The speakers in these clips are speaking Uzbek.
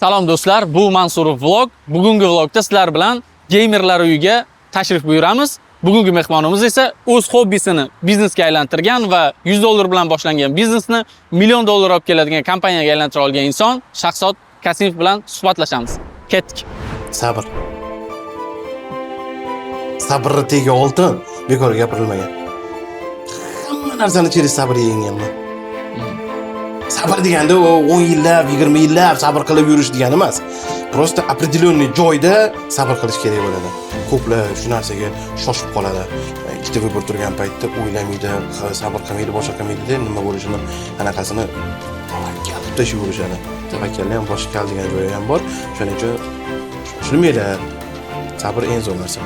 Salom do'stlar, bu Mansurov vlog. Bugungi vlogda sizlar bilan gamerlar uyiga tashrif buyuramiz. Bugungi mehmonimiz esa o'z hobbisini biznesga aylantirgan va $100 bilan boshlangan biznesni $1 million olib keladigan kompaniyaga aylantira olgan inson Shahzod Kasimov bilan suhbatlashamiz. Ketdik. Sabr. Sabrni tegi oltin, bekor gapirilmagan. Hamma narsani cheri sabr yengganman. Sabr deganda 10 yillab, 20 yillab sabr qilib yurish degani emas. Просто определенный joyda sabr qilish kerak bo'ladi. Ko'plar shu narsaga shoshib qoladi. Ikkita vыбор turgan paytda o'ylamaydi, sabr qilmaydi, boshqa qilmaydi, nima bo'lishini, anaqasini tavakkal tashib yurishadi. Tavakkalni ham boshqa kal degan joyi ham bor. Shuning uchun tushunmaylar. Sabr eng zo'r narsa.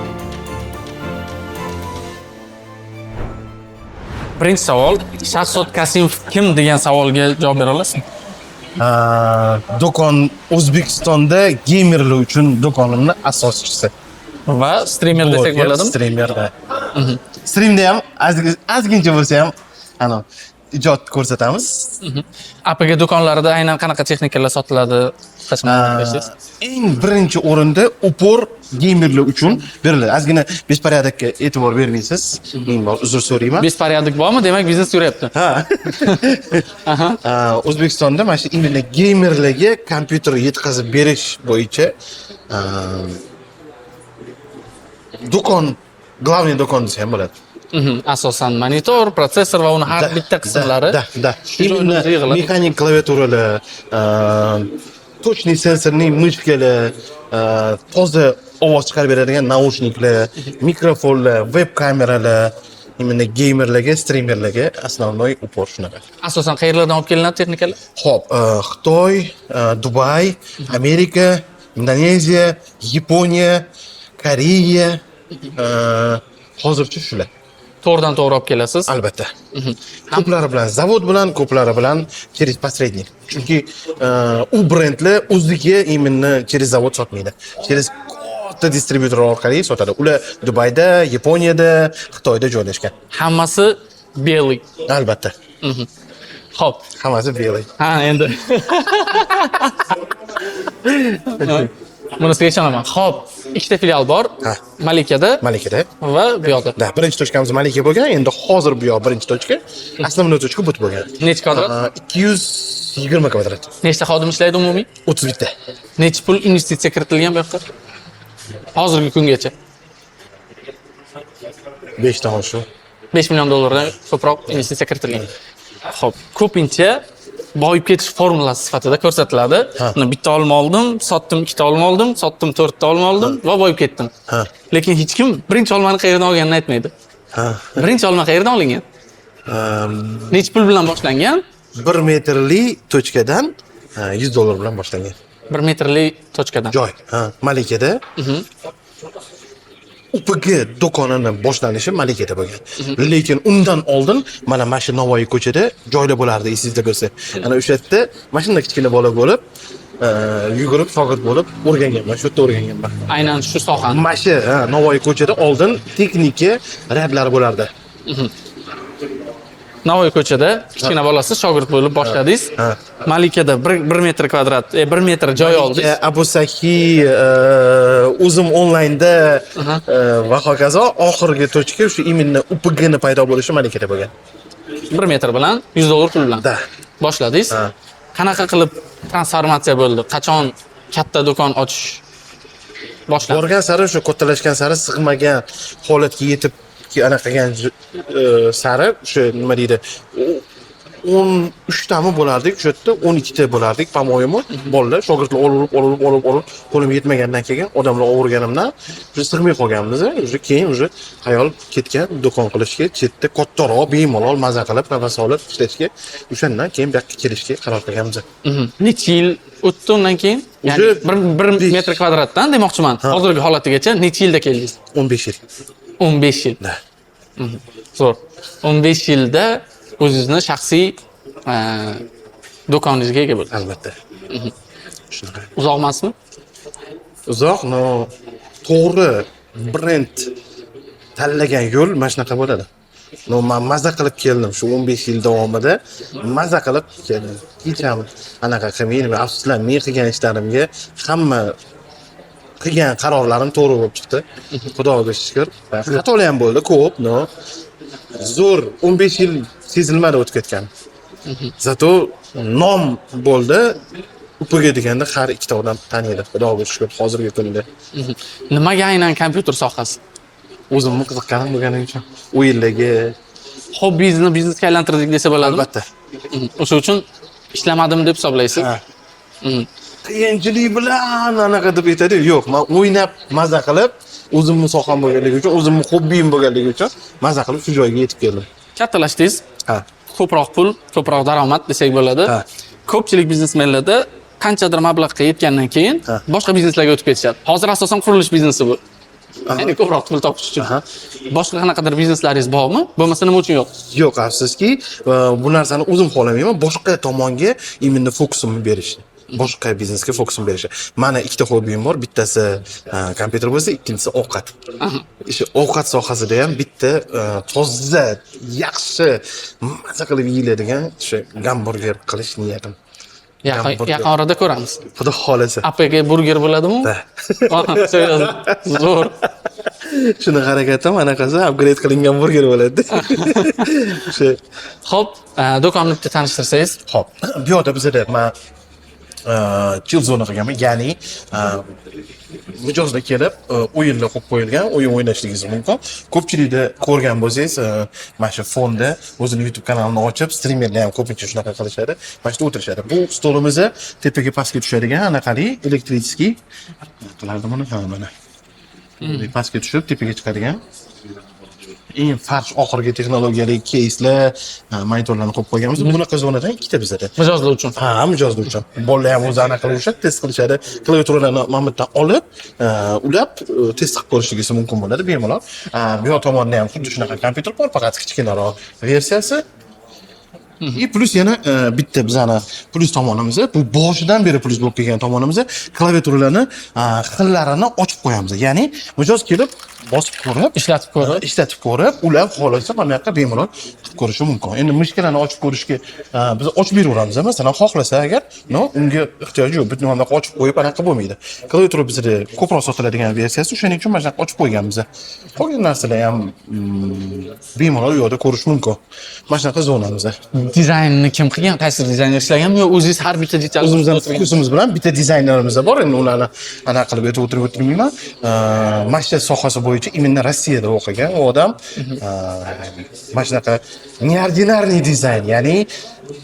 Birinchi savol, Shahzod Kasimov kim degan savolga javob bera olasizmi? Do'kon O'zbekistonda gamerlar uchun do'konimning asoschisi. Va streamer desak bo'ladimi? Streamerda. Streamda ham ozgincha bo'lsa ham ana ijod ko'rsatamiz. APG do'konlarida aynan qanaqa texnikalar sotiladi? Eng birinchi o'rinda upor gamerlar uchun beriladi. Ozgina besporядокка e'tibor bermaysiz. Men bor, uzr so'rayman. Besporядок bormi? Demak, biznes yuryapti. Ha. O'zbekistonda mana shu imенно gamerlarga kompyuter yetkazib berish bo'yicha do'kon, главный do'kon desa ham bo'ladi. Asosan monitor, protsessor va uni har bitta qismlari. Da. Mexanik klaviaturalar, точный sensorning mishkalar, toza ovoz chiqarib beradigan naushniklar, mikrofonlar, web kameralar, именно gamerlarga, streamerlarga основной упор shunaqa. Asosan qayerlardan olib kelinadi texnikalar? Xo'p, Xitoy, Dubay, Amerika, Indoneziya, Yaponiya, Koreya, hozircha shular. To'g'ridan to'g'ri olib kelasiz. Albatta. Ko'plari bilan zavod bilan, ko'plari bilan через посредник. Chunki u brendlar o'ziga именно через zavod sotmaydi. Через katta distributor orqali sotadi. Ular Dubayda, Yaponiyada, Xitoyda joylashgan. Hammasi belli. Albatta. Xo'p. Hammasi belli. Ha, endi. Bunisiga ishonaman. Xo'p, ikkita filial bor. Malikada va bu yoqda. Da, birinchi tochkamiz Malika bo'lgan, endi hozir bu yoq birinchi tochka. Основной tochka bu bo'lgan. Necha kvadrat? 220 kvadrat. Nechta xodim ishlaydi umumiy? 31 ta. Necha pul investitsiya kiritilgan bu yoqda? Hozirgi kungacha. 5 ta shu. $5 million ko'proq investitsiya kiritilgan. Xo'p, ko'pincha boyib ketish formulasi sifatida ko'rsatiladi. Uni bitta olma oldim, sotdim, ikkita olma oldim, sotdim, 4 ta olma oldim va boyib ketdim. Lekin hech kim birinchi olmani qayerdan olganini aytmaydi. Birinchi olma qayerdan olingan? Necha pul bilan boshlangan? 1 metrli tochkadan $100 bilan boshlangan. 1 metrli tochkadan. Joy. Malikada. UPG do'konini boshlanishi Malikada bo'lgan. Lekin undan oldin mana shu Navoiy ko'chada joylar bo'lardi, esingizda bo'lsa. Ana o'sha yerda mashina kichkina bola bo'lib, yugurib, shogird bo'lib o'rganganman, shu yerda o'rganganman. Aynan shu sohani. Mana shu Navoiy ko'chada oldin texnika rablari bo'lardi. Navoiy ko'chada kichkina bolasiz shogird bo'lib boshladingiz. Malikada 1 metr kvadrat, 1 metr joy oldingiz. Abu Sahi, o'zim onlaynda va hokazo oxirgi tochka shu именно UPG ni paydo bo'lishi Malikada bo'lgan. 1 metr bilan $100 pul bilan boshladingiz. Qanaqa qilib transformatsiya bo'ldi? Qachon katta do'kon ochish boshlandi? Borgan sari shu kattalashgan sari sig'magan holatga yetib anaqagan sari shu nima deydi 13 tami bo'lardik, shu yerda 12 ta bo'lardik, по-моему, bolalar, shogirdlar olib qo'lim yetmagandan keyin odamlar o'rganimdan shu sig'may qolganmiz. Keyin xayol ketgan do'kon qilishga, chetda kattaroq bemalol maza qilib, nafas olib ishlashga, o'shandan keyin bu yoqqa kelishga qaror qilganmiz. Necha yil o'tdi undan keyin? Ya'ni 1 metr kvadratdan demoqchiman. Hozirgi holatigacha necha yilda keldingiz? 15 yil. 15 yil. Zo'r. 15 yilda o'zingizni shaxsiy do'koningizga ega bo'ldingiz. Albatta. Shunaqa. Uzoq emasmi? Uzoq, to'g'ri brend tanlagan yo'l mana shunaqa bo'ladi. No, men maza qilib keldim shu 15 yil davomida. Maza qilib keldim. Hech ham anaqa qilmayman. Afsuslar, men qilgan ishlarimga hamma qilgan qarorlarim to'g'ri bo'lib chiqdi. Xudoga shukr. Xatolar ham bo'ldi, ko'p, no. Zo'r 15 yil sezilmadi o'tib ketgan. Zato nom bo'ldi. Upiga deganda har ikkita odam taniydi. Xudoga shukr, hozirgi kunda. Nimaga aynan kompyuter sohasi? O'zimni qiziqqanim bo'lganing uchun. O'yinlarga Hobbingizni biznesga aylantirdik desa bo'ladimi? albatta. O'sha uchun ishlamadim deb hisoblaysiz. Ha. Qiyinchilik bilan anaqa deb aytadi. Yo'q, men o'ynab maza qilib, o'zimni soham bo'lganligi uchun, o'zimni hobbim bo'lganligi uchun maza qilib shu joyga yetib keldim. Kattalashdingiz, Ha. ko'proq pul, ko'proq daromad desak bo'ladi. Ha. Ko'pchilik biznesmenlarda qanchadir mablag'ga yetgandan keyin Ha. boshqa bizneslarga o'tib ketishadi. Hozir asosan qurilish biznesi bu. Ya'ni ko'proq pul topish uchun. Aha. Boshqa qanaqadir bizneslaringiz bormi? Bo'lmasa nima uchun yo'q? Yo'q, afsuski, bu narsani o'zim xohlamayman. Boshqa tomonga imенно fokusimni berishni. Boshqa biznesga fokusimni berishni. Mana ikkita hobbim bor. Bittasi kompyuter bo'lsa, ikkinchisi ovqat. O'sha ovqat sohasida ham bitta toza, yaxshi, maza qilib yeyiladigan o'sha gamburger qilish niyatim. Yaqin orada ko'ramiz. Xudo xolasa. APG burger bo'ladimi? Da. Seriously. Zo'r. Shuni harakatim anaqasi upgrade qilingan burger bo'ladi. O'sha Xo'p, do'konni bitta tanishtirsangiz. Xo'p, bu yerda bizda men chill zona qilganman, ya'ni mijozda kelib o'yinlar qo'yib qo'yilgan, o'yin o'ynashligingiz mumkin. Ko'pchilikda ko'rgan bo'lsangiz, mana shu fonda o'zining YouTube kanalini ochib, streamerlar ham ko'pincha shunaqa qilishadi. Mana shu o'tirishadi. Bu stolimiz tepaga pastga tushadigan anaqali elektriskiy qilardi buni, ha mana. Pastga tushib, tepaga chiqadigan. Eng farq oxirgi texnologiyalik keyslar, monitorlarni qo'yib qo'yganmiz. Bunaqa zonadan ikkita bizda. Mijozlar uchun. Ha, mijozlar uchun. Bolalar ham o'zi anaqa qilishadi, test qilishadi. Klaviaturalarni mamutdan olib, ulab test qilib ko'rishingiz mumkin bo'ladi bemalol. Bu yoq tomonda ham xuddi shunaqa kompyuter bor, faqat kichkinaroq versiyasi. Plus yana bitta bizani plus tomonimiz, bu boshidan beri plus bo'lib kelgan tomonimiz, klaviaturalarni xillarini ochib qo'yamiz. Ya'ni mijoz kelib bosib ko'rib, ishlatib ko'rib, ular xohlasa mana yoqqa bemalol qilib ko'rishi mumkin. Endi mishkalarni ochib ko'rishga biz ochib beraveramiz, masalan, xohlasa agar, no, unga ehtiyoji yo'q. Butun hamma ochib qo'yib anaqa bo'lmaydi. Klaviatura bizda ko'proq sotiladigan versiyasi, o'shaning uchun mana ochib qo'yganmiz. Qolgan narsalar ham bemalol u yerda ko'rish mumkin. Mana shunaqa zonamiz. Dizaynni kim qilgan? Qaysi dizayner ishlaganmi yo o'zingiz har bitta detal o'zimizning kursimiz bilan bitta dizaynerimiz bor. Endi ularni anaqa qilib aytib o'tirmayman. Mashina sohasi bo'yicha imенно Rossiyada o'qigan u odam. Mana shunaqa neordinarniy dizayn, ya'ni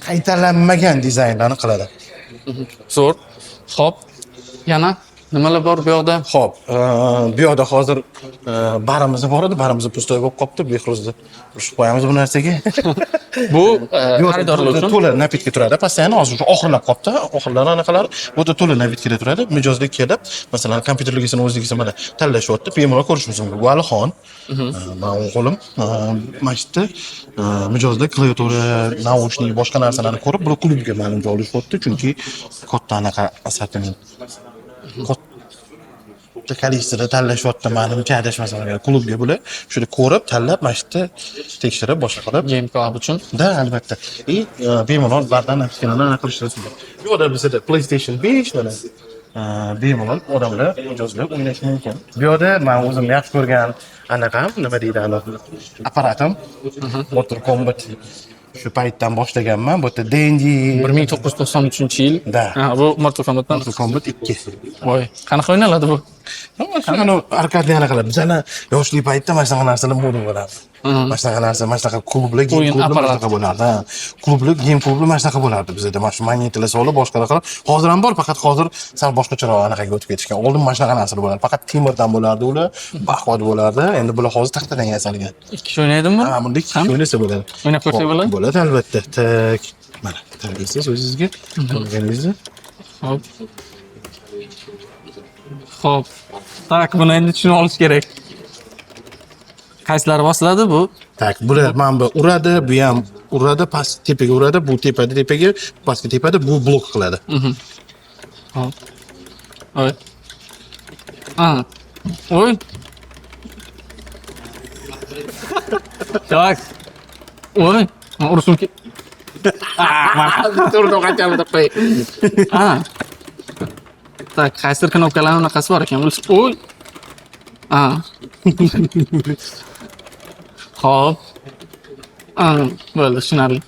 qaytalanmagan dizaynlarni qiladi. Zo'r. Xo'p, yana nimalar bor bu yoqda? Xo'p, bu yoqda hozir barimiz bor edi, barimiz pustoy bo'lib qopti, behruzda. Ushib qo'yamiz bu narsaga. Bu xaridorlar uchun to'la napitka turadi. Pastdan hozir oxirlab qopti, oxirlari anaqalar. Bu yerda to'la napitkada turadi. Mijozlik kelib, masalan, kompyuterligisini o'zligisini mana tanlashyapti, bemalol ko'rishimiz mumkin. Bu Alixon. Men o'g'lim mana shu mijozda klaviatura, naushnik, boshqa narsalarni ko'rib, bir klubga ma'lum joylashyapti, chunki katta anaqa assortiment kalisida tanlashyapti, ma'lumcha adashmasam agar klubga bular shuni ko'rib, tanlab, mana shu tekshirib, boshqa qilib game club uchun. Da, albatta. Bemalol bardan napitkani qilishimiz mumkin. Bu yerda bizda PlayStation 5 mana bemalol odamlar mijozlar o'ynashi mumkin. Bu yerda men o'zim yaxshi ko'rgan anaqa nima deydi, apparatim Mortal Kombat shu paytdan boshlaganman. Bu yerda Dendy 1993-yil. Da. Ha, bu Mortal Kombatdan. Mortal Kombat 2. Voy, qanaqa o'ynaladi bu? Mana arkadli anaqa qilib, bizani yoshlik paytda mana shunaqa narsalar moda bo'lardi. Mana shunaqa narsa, mana shunaqa klublar, game klublar mana shunaqa bo'lardi. Klublar, game klublar mana shunaqa bo'lardi bizda. Mana shu magnitlar solib, boshqalar qilib. Hozir ham bor, faqat hozir sal boshqacharoq anaqaga o'tib ketishgan. Oldin mana shunaqa narsalar bo'lardi. Faqat temirdan bo'lardi ular, baquvvat bo'lardi. Endi bular hozir taxtadan yasalgan. Ikki kishi o'ynaydimi? Ha, bunda ikki kishi o'ynasa bo'ladi. O'ynab ko'rsak bo'ladimi? Bo'ladi, albatta. Tak. Mana, tanlaysiz o'zingizga. Ko'rganingizni. Hop. Xo'p. Tak, buni endi tushunib olish kerak. Qaysilari bosiladi bu? Tak, bular mana bu uradi, bu ham uradi, past tepaga uradi, bu tepaga, pastga tepada, bu blok qiladi. Hop. Oy. Oy. Tak. Voy, urushim ket. To'g'ri qachon deb qo'y. Ha. Tak, qaysi knopkalarning unaqasi bor ekan. Oy. Ha. Xo'p. Ha, bo'ldi, tushunarli.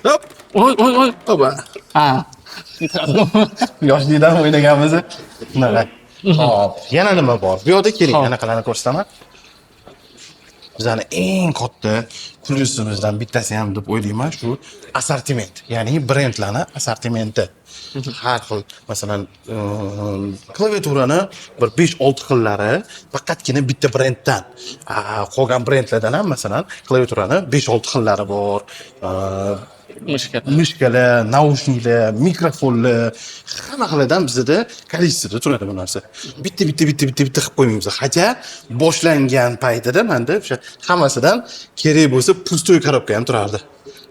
Hop. Oy. Oba. Ha. Yoshlikdan o'ynaganmiz. Shunaqa. Hop, yana nima bor? Bu yerda keling, anaqalarni ko'rsataman. Bizning eng katta plyusimizdan bittasi ham deb o'ylayman shu assortiment, ya'ni brendlarni assortimenti. Har xil, masalan, klaviaturani bir 5-6 xillari faqatgina bitta brenddan. Qolgan brendlardan ham masalan klaviaturani 5-6 xillari bor. Mishkalar, naushniklar, mikrofonlar, hamma xillardan bizda kolleksiyada turadi bu narsa. Bitta qilib qo'ymaymiz. Hacha boshlangan paytida menda o'sha hammasidan kerak bo'lsa pustoy korobka ham turardi.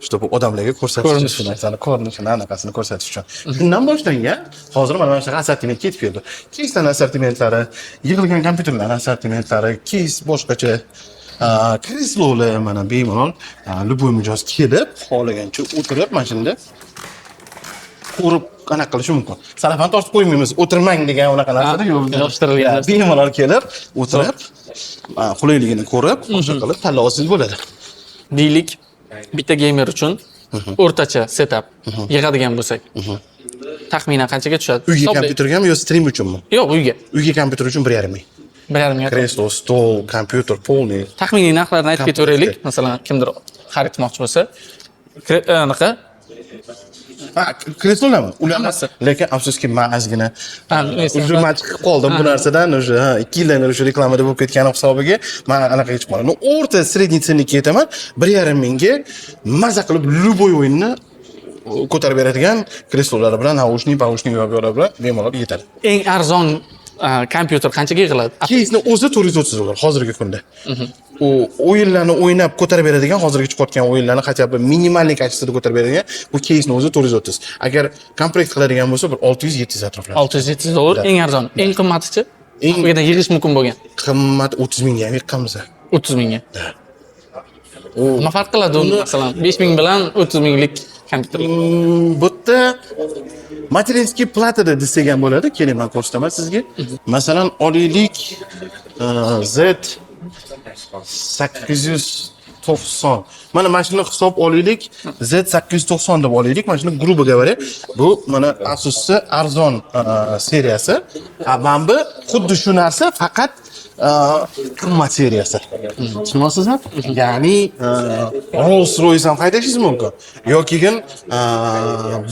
Чтобы odamlarga ko'rsatish uchun, narsani ko'rinishini, anaqasini ko'rsatish uchun. Shundan boshlangan, hozir mana shu assortiment ketib keldi. Keysdan assortimentlari, yig'ilgan kompyuterlar assortimentlari, keys boshqacha kreslolar mana bemalol любой mijoz kelib, xohlagancha o'tirib mashinada ko'rib qanaqa qilish mumkin. Salafan tortib qo'ymaymiz, o'tirmang degan unaqa narsa yo'q. Yoshtirilgan. Bemalol kelib, o'tirib, qulayligini ko'rib, o'sha qilib tanlovsiz bo'ladi. Deylik, bitta gamer uchun o'rtacha setup yig'adigan bo'lsak, taxminan qanchaga tushadi? Uyga kompyutergami yo stream uchunmi? Yo'q, uyga. Uyga kompyuter uchun 1,5 ming. 1,5 ming. Kreslo, stol, kompyuter, polniy. Taxminiy narxlarni aytib ketaveraylik. Masalan, kimdir xarid qilmoqchi bo'lsa, anaqa Kreslolarmi? Ularni, Hammasi. lekin afsuski men ozgina nima man chiqib qoldim bu narsadan, o'sha 2 yildan beri o'sha reklamada bo'lib ketgani hisobiga men anaqa chiqib qoldim. O'rta sredniy cennikka yetaman, 1,5 mingga maza qilib любой o'yinni ko'tarib beradigan kreslolar bilan naushnik yo'q bilan bemalol yetadi. eng arzon kompyuter qanchaga yig'iladi? Keysni o'zi 430 dollar hozirgi kunda. U o'yinlarni o'ynab ko'tarib beradigan, hozirgi chiqayotgan o'yinlarni хотя бы minimalniy kачествоda ko'tarib beradigan bu keysni o'zi 430. Agar komplekt qiladigan bo'lsa bir 600-700 atroflarida. 600-700 dollar eng arzon. Eng qimmatichi? Bu yerdan yig'ish mumkin bo'lgan. Qimmat 30 mingga ham yiqqanmiz. 30 mingga. Nima farq qiladi uni masalan 5 ming bilan 30 minglik kompyuter? Bu yerda materialskiy platada desak ham bo'ladi. Keling, men ko'rsataman sizga. Masalan, olaylik Z 890. Mana mashina hisob olaylik, Z 890 deb olaylik. Mashina грубо говоря, bu mana Asus'ning arzon seriyasi. Mana bu xuddi shu narsa, faqat qimmat seriyasi. Tushunyapsizmi? Ya'ni Rolls-Royce ham haydashingiz mumkin. Yoki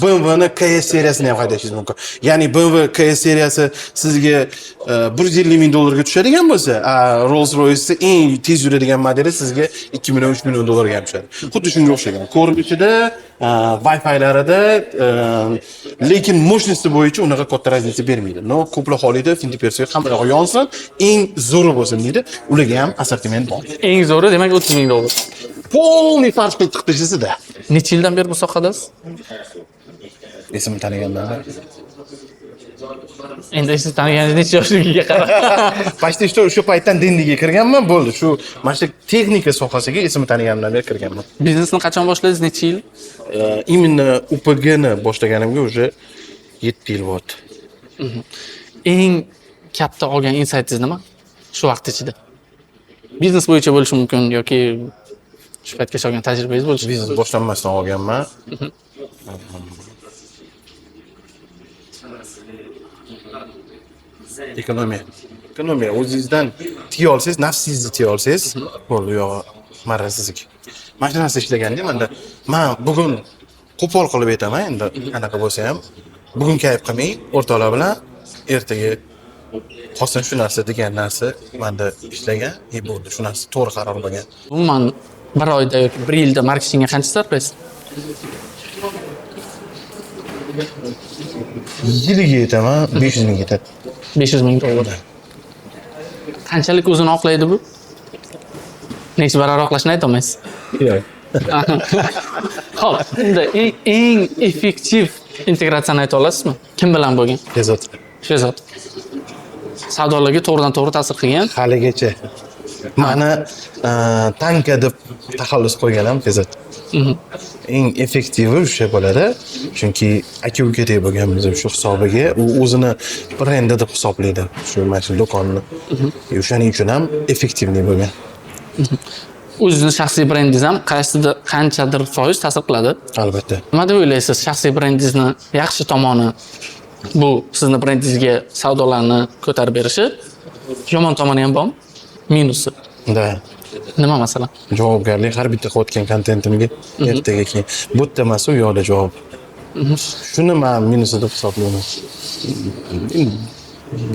BMW'ni KS seriyasini ham haydashingiz mumkin. Ya'ni BMW KS seriyasi sizga 150 ming dollarga tushadigan bo'lsa, Rolls-Royce eng tez yuradigan modeli sizga 2 million 3 million dollarga ham tushadi. Xuddi shunga o'xshagan. Ko'rinishida, Wi-Fi'larida, lekin mощности bo'yicha unaqa katta raznica bermaydi. No, ko'plar xohlaydi, findipersiya hamma yoq yonsin, eng zo'ri bo'lsin deydi. Ularga ham assortiment bor. Eng zo'ri demak 30 ming dollar. Полный farq qilib chiqdisizda. Necha yildan beri bu sohadasiz? Esimni taniganman. Endi siz taniganingiz necha yoshligiga qarab. Почти что o'sha paytdan dindiga kirganman, bo'ldi. Shu mana shu texnika sohasiga esimni taniganimdan beri kirganman. Biznesni qachon boshladingiz? Necha yil? Именно UPG'ni boshlaganimga уже 7 yil bo'ldi. Eng katta olgan insightingiz nima? Shu vaqt ichida. Biznes bo'yicha bo'lishi mumkin yoki shu paytgacha olgan tajribangiz bo'lishi mumkin. Biznes boshlanmasdan olganman. Ekonomiya o'zingizdan tiya olsangiz, nafsingizni tiya olsangiz, bo'ldi, yo'q, marra sizga. Mana shu narsa ishlaganda men bugun qo'pol qilib aytaman, endi anaqa bo'lsa ham, bugun kayf qilmang, o'rtoqlar bilan ertaga qolsin shu narsa degan narsa menda ishlagan, bo'ldi, shu narsa to'g'ri qaror bo'lgan. Umuman bir oyda yoki bir yilda marketingga qancha sarflaysiz? Yiliga aytaman, 500 ming ketadi. 500 ming dollar. Qanchalik o'zini oqlaydi bu? Necha barobar oqlashni aytolmaysiz. Yo'q. Xo'p, unda eng effektiv integratsiyani ayta olasizmi? Kim bilan bo'lgan? Tezot. Shezot. Savdolarga to'g'ridan to'g'ri ta'sir qilgan. Haligacha. Mani tanka deb taxallus qo'ygan ham tezat. Eng effektivi o'sha bo'ladi. Chunki aka-ukadek bo'lganmiz shu hisobiga u o'zini brendi deb hisoblaydi shu mana shu do'konni. O'shaning uchun ham effektivniy bo'lgan. O'zingizni shaxsiy brendingiz ham qaysidir qanchadir foiz ta'sir qiladi. Albatta. Nima deb o'ylaysiz? Shaxsiy brendingizni yaxshi tomoni bu sizni brendingizga savdolarni ko'tarib berishi, yomon tomoni ham bormi? Minusi. Da. Nima masalan? Javobgarlik har bitta qilayotgan kontentimga ertaga keyin bu yerda emas u yo'qda javob. Shuni men minusi deb hisoblayman.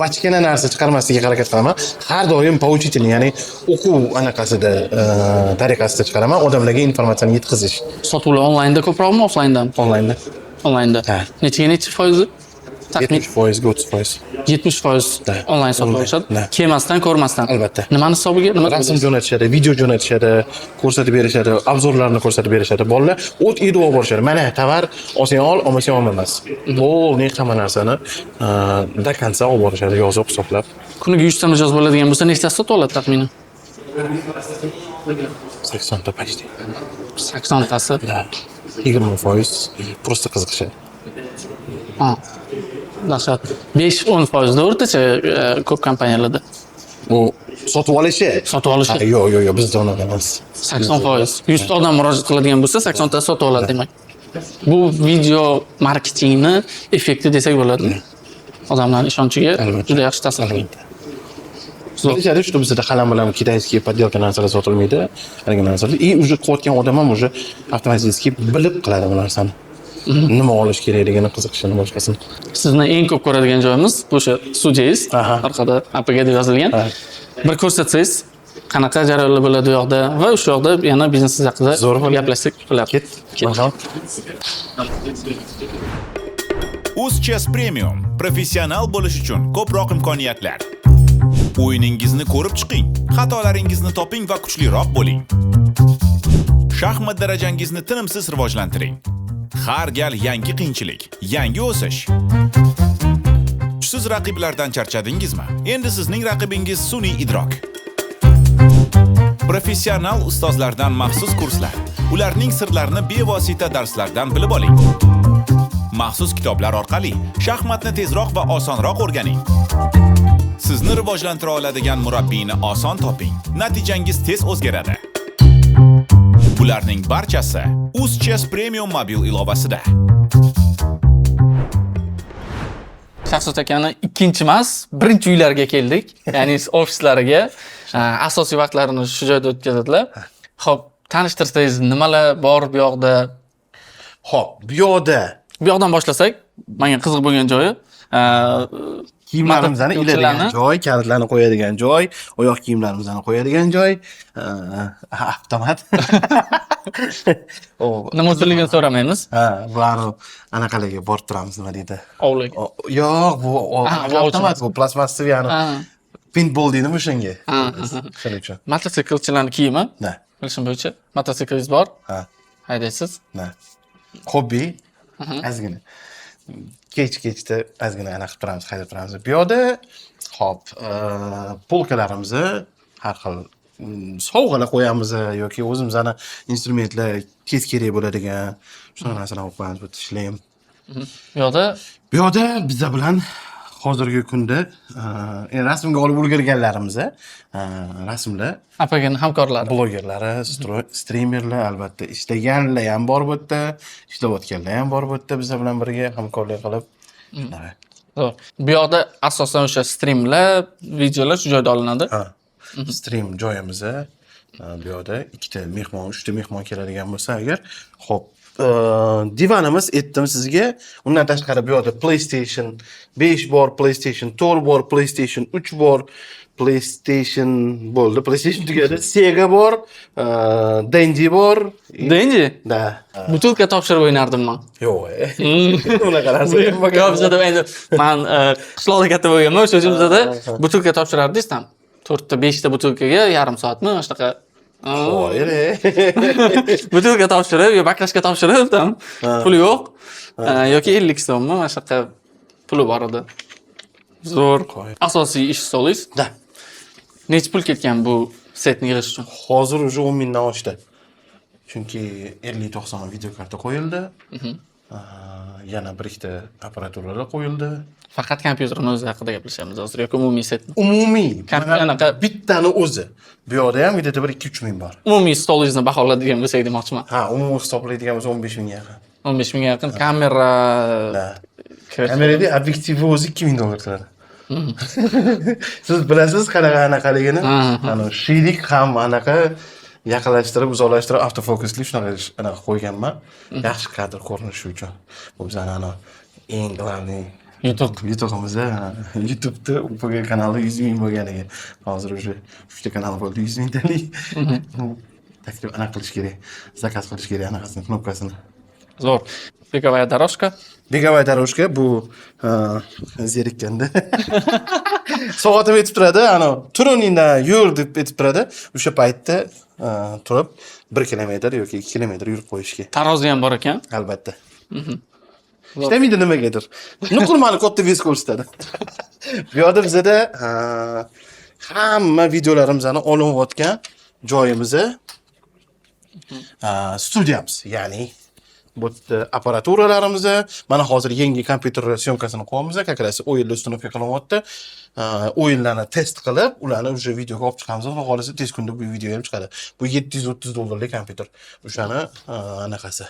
Bachkana narsa chiqarmaslikka harakat qilaman. Har doim pouchительный, ya'ni o'quv anaqasida tariqasida chiqaraman, odamlarga informatsiyani yetkazish. Sotuvlar onlaynda ko'proqmi, offlayndan? Onlaynda. Onlaynda. Ha. Necha foizi? Taxmin 70%, 30%. 70% onlayn sotib olishadi. Da. Kelmasdan, ko'rmasdan. Albatta. Nimani hisobiga? Nima Rasm jo'natishadi, video jo'natishadi, ko'rsatib berishadi, obzorlarni ko'rsatib berishadi. Bolalar o't idib olib borishadi. Mana tovar olsang ol, olmasang olmaymiz. Bo'lni hamma narsani do konca olib borishadi, yozib hisoblab. Kuniga 100 ta mijoz bo'ladigan bo'lsa, nechtasi sotib oladi taxminan? 80 ta почти. 80 tasi. Da. 20% просто qiziqishadi. Ha. Dahshat. 5-10% o'rtacha ko'p kompaniyalarda. U sotib olishi. Sotib olishi. Yo'q, bizda unaqa emas. 80%. 100 ta odam murojaat qiladigan bo'lsa, 80 ta sotib oladi demak. Bu video marketingni effekti desak bo'ladi. Odamlarning ishonchiga juda yaxshi ta'sir qiladi. Bilishadi, что bizda qalam bilan kitayskiy подделка narsalar sotilmaydi. Haligi narsalar. И уже qilayotgan odam ham уже avtomatik bilib qiladi bu narsani. Nima olish kerakligini, qiziqishini, boshqasini. Sizni eng ko'p ko'radigan joyimiz o'sha studiyangiz. Aha. Orqada APG deb yozilgan. Ha. Bir ko'rsatsangiz, qanaqa jarayonlar bo'ladi u yoqda va o'sha yoqda yana biznesingiz haqida Zo'r bo'ladi. gaplashsak bo'ladi. Ket. Marhamat. UzChess Premium professional bo'lish uchun ko'proq imkoniyatlar. O'yiningizni ko'rib chiqing, xatolaringizni toping va kuchliroq bo'ling. Shaxmat darajangizni tinimsiz rivojlantiring. Har gal yangi qiyinchilik, yangi o'sish. Kuchsiz raqiblardan charchadingizmi? Endi sizning raqibingiz sun'iy idrok. Professional ustozlardan maxsus kurslar. Ularning sirlarini bevosita darslardan bilib oling. Maxsus kitoblar orqali shaxmatni tezroq va osonroq o'rganing. Sizni rivojlantira oladigan murabbiyni oson toping. Natijangiz tez o'zgaradi. Bularning barchasi UzChess Premium mobil ilovasida. Shahzod akani ikkinchi emas, birinchi uylariga keldik. Ya'ni ofislariga asosiy vaqtlarini shu joyda o'tkazadilar. Xo'p, tanishtirsangiz nimalar bor bu yoqda? Xo'p, bu yoqda Bu yoqdan boshlasak, menga qiziq bo'lgan joyi kiyimlarimizni iladigan joy, kalitlarni qo'yadigan joy, oyoq kiyimlarimizni qo'yadigan joy, avtomat. nima o'zligini so'ramaymiz. Bularni anaqalarga borib turamiz, nima deydi? Ovliga. Yo'q, bu bu avtomat, bu plastmassiv, ya'ni paintball deydimi o'shanga? Shuning uchun. Mototsiklchilarning kiyimi. Da. Bilishim bo'yicha mototsiklingiz bor. Ha. Haydaysiz. Da. Hobbi. Ozgina. Kechda ozgina anaqa qilib turamiz, haydab turamiz. Bu yoqda hop, polkalarimizni har xil sovg'alar qo'yamiz yoki o'zimizning instrumentlar kerak bo'ladigan shunaqa narsalarni qo'yamiz, bu ishlaymiz. Bu yoqda bizlar bilan hozirgi kunda rasmga olib ulgurganlarimiz, rasmlar, APGning hamkorlari, blogerlari, streamerlar, albatta ishlaganlar ham bor bu yerda, ishlayotganlar ham bor bu yerda bizlar bilan birga hamkorlik qilib. Zo'r. Bu yoqda asosan o'sha streamlar, videolar shu joyda olinadi. Stream joyimiz. Bu yoqda 2 ta mehmon, 3 ta mehmon keladigan bo'lsa agar, xo'p, divanimiz aytdim sizga. Undan tashqari bu yoqda PlayStation 5 bor, PlayStation 4 bor, PlayStation 3 bor, PlayStation bo'ldi, PlayStation tugadi, Sega bor, Denji bor. Denji? Da. Butilka topshirib o'ynardim men. Yo'q. Unaqa narsa Yo'q, bizda endi men qishloqda katta bo'lganman, o'sha bizda butilka topshirardik ham. 4 ta 5 ta butilkaga yarim soatmi, shunaqa. Voy. Butilka topshirib, yo baklashga topshirib, puli yo'q. Yoki 50 so'mmi, mana shunaqa puli bor edi. Zo'r. Asosiy ish stolingiz. Da. Necha pul ketgan bu setni yig'ish uchun? Hozir уже 10 mingdan oshdi. Chunki 50-90 video karta qo'yildi. Yana bir ikkita apparaturalar qo'yildi. Faqat kompyuterni o'zi haqida gaplashamiz hozir yoki umumiy setni? Umumiy Anaqa bittani o'zi. Bu yoqda ham где-то bir 2-3 ming bor. umumiy stolingizni baholadigan bo'lsak demoqchiman. Ha, umumiy hisoblaydigan bo'lsa 15 mingga yaqin. 15 mingga yaqin kamera. Kamerada obyektivi o'zi 2000 dollar turadi. Siz bilasiz qanaqa anaqaligini? Ana shiylik ham anaqa yaqinlashtirib, uzoqlashtirib avtofokusli shunaqa anaqa qo'yganman. Yaxshi kadr ko'rinishi uchun. Bu bizani eng glavniy YouTube'imizda YouTube'da bo'lgan kanalda 100 ming bo'lganiga hozir уже 3 ta kanal bo'ldi 100 mingtalik. Taklif anaqa qilish kerak. Zakaz qilish kerak anaqasini, knopkasini. Zo'r. Begovaya doroshka. Begovaya doroshka bu zerikkanda. Soatim yetib turadi, ana turiningdan yur deb aytib turadi. O'sha paytda turib 1 kilometr yoki 2 kilometr yurib qo'yishga. Tarozi ham bor ekan. Albatta. Ishtamaydi nimagadir. Nuqulmani katta vez ko'rsatadi. Bu yerda bizda hamma videolarimizni olinayotgan joyimiz studiyamiz, ya'ni bu apparaturlarimiz, mana hozir yangi kompyuter syomkasini qo'yamiz, kakrasi o'yinlar ustunovka qilyapti. O'yinlarni test qilib, ularni o'sha videoga olib chiqamiz va xohlasa tez kunda bu video ham chiqadi. Bu 730 dollarlik kompyuter. O'shani anaqasi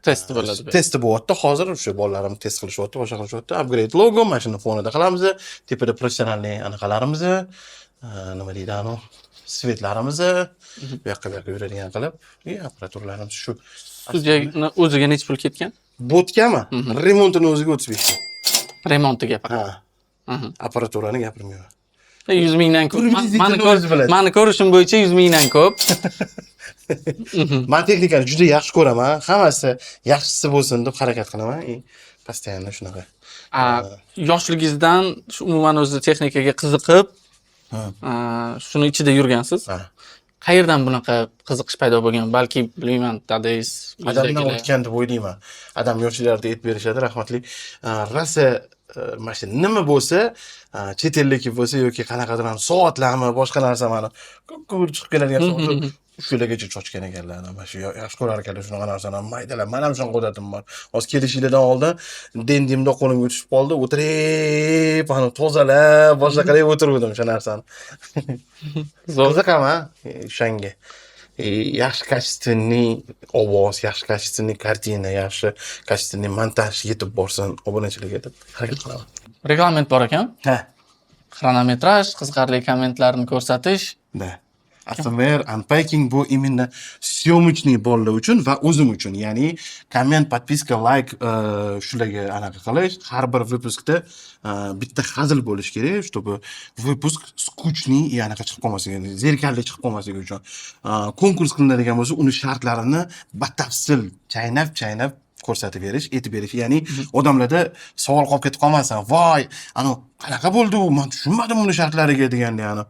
Test bo'ladi. testi bo'lyapti. Hozir o'sha bolalarim test qilishyapti, boshqa qilishyapti. Upgrade logo mashina fonida qilamiz. Tepada professionalniy anaqalarimiz, nima deydi ano, svetlarimiz, bu yoqqa yuradigan qilib, apparaturlarimiz shu. Studiyani o'ziga necha pul ketgan? Bo'tganmi? Remontini o'ziga 35 ming. Remontiga faqat. Ha. Apparaturani gapirmayman. 100 mingdan ko'p. O'zi biladi. Mani ko'rishim bo'yicha 100 mingdan ko'p. Men texnikani juda yaxshi ko'raman. Hammasi yaxshisi bo'lsin deb harakat qilaman. Постоянно shunaqa. Yoshligingizdan shu umuman o'zi texnikaga qiziqib, shuni ichida yurgansiz. Qayerdan bunaqa qiziqish paydo bo'lgan? Balki bilmayman, dadangiz, Adamdan o'tgan deb o'ylayman. Adam yoshlarga aytib berishadi, rahmatli. Rasa mana nima bo'lsa, chet ellik bo'lsa yoki qanaqadir ham soatlarmi, boshqa narsa mana ko'p chiqib keladigan soatlar shulargacha chochgan ekanlar. Mana shu yaxshi ko'rar ekanlar shunaqa narsalarni maydalar. Men ham shunaqa odatim bor. Hozir kelishinglardan oldin dendimda qo'limga tushib qoldi, o'tirib, ana tozalab, boshqa qilib o'tirdim o'sha narsani. Qiziqaman o'shanga. Yaxshi качественный ovoz, yaxshi качественный kartina, yaxshi качественный montaj yetib borsin, obunachilik etib harakat qilaman. Reglament bor ekan. Ha. Xronometraj, qiziqarli kommentlarni ko'rsatish. Da. ASMR, unpacking bu именно съемочный bolalar uchun va o'zim uchun. Ya'ni komment, подписка, like shularga anaqa qilish, har bir выпускda bitta hazil bo'lish kerak, чтобы выпуск скучный, ya'ni chiqib qolmasligi, zerikarli chiqib qolmasligi uchun. Konkurs qilinadigan bo'lsa, uni shartlarini batafsil chaynab ko'rsatib berish, aytib berish. Ya'ni odamlarda savol qolib ketib qolmasin. Voy, ana qanaqa bo'ldi u? Men tushunmadim uni shartlariga deganda, ya'ni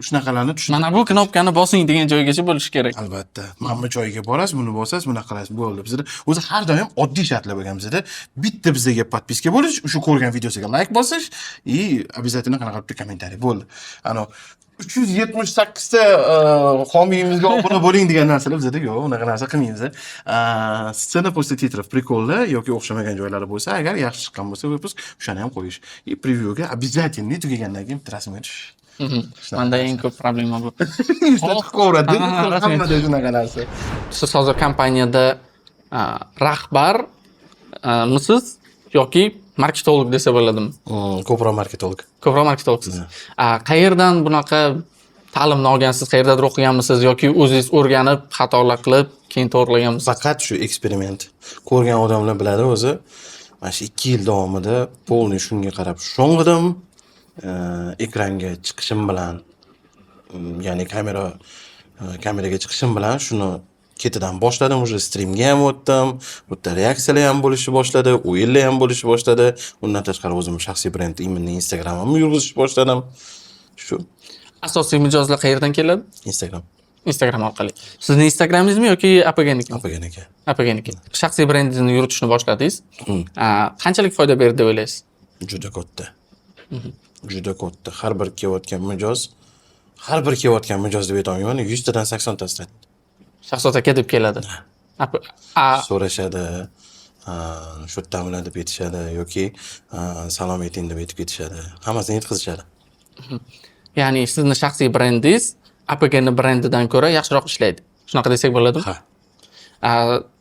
shunaqalarni tushunib. Mana bu knopkani bosing degan joygacha bo'lishi kerak. Albatta. Mana bu joyga borasiz, buni bosasiz, bunaqa qilasiz, bo'ldi. Bizda o'zi har doim oddiy shartlar bo'lgan bizda. Bitta bizga podpiska bo'lish, o'sha ko'rgan videosiga like bosish, обязательно qanaqa bitta kommentariy bo'ldi. Ana 378 ta homiyimizga obuna bo'ling degan narsalar bizda yo'q, unaqa narsa qilmaymiz. Scena после titrов приkolda yoki o'xshamagan joylari bo'lsa, agar yaxshi chiqqan bo'lsa, выпуск o'shani ham qo'yish. Previewga обязательно tugagandan keyin bitta rasmga tushish. Menda eng ko'p problema bu. Qo'radi. Hammada shunaqa narsa. Siz hozir kompaniyada rahbar misiz yoki marketolog desa bo'ladimi? Ko'proq marketolog. Ko'proq marketologsiz. Qayerdan bunaqa ta'limni olgansiz, qayerdadir o'qiganmisiz yoki o'zingiz o'rganib, xatolar qilib, keyin to'g'rilaganmisiz? Faqat shu eksperiment. Ko'rgan odamlar biladi o'zi. Mana shu 2 yil davomida polniy shunga qarab sho'ng'idim. Ekranga chiqishim bilan, ya'ni kameraga chiqishim bilan shuni ketidan boshladim, o'sha streamga ham o'tdim, bu yerda reaksiyalar ham bo'lishni boshladi, o'yinlar ham bo'lishni boshladi. Undan tashqari o'zim shaxsiy brend imini Instagramimni yurgizishni boshladim. Shu Asosiy mijozlar qayerdan keladi? Instagram orqali. Sizning Instagramingizmi yoki apaganiki? Apaganiki. Shaxsiy brendingizni yuritishni boshladingiz. Qanchalik foyda berdi deb o'ylaysiz? Juda katta. Juda katta. Har bir kelayotgan mijoz har bir kelayotgan mijoz deb aytolmayman, 100 tadan 80 tasi Shahzod aka deb keladi. so'rashadi, shu yerdanmi deb aytishadi yoki salom ayting deb aytib ketishadi. Hammasini yetkazishadi. Ya'ni sizni shaxsiy brendingiz APGni brendidan ko'ra yaxshiroq ishlaydi. Shunaqa desak bo'ladimi? Ha.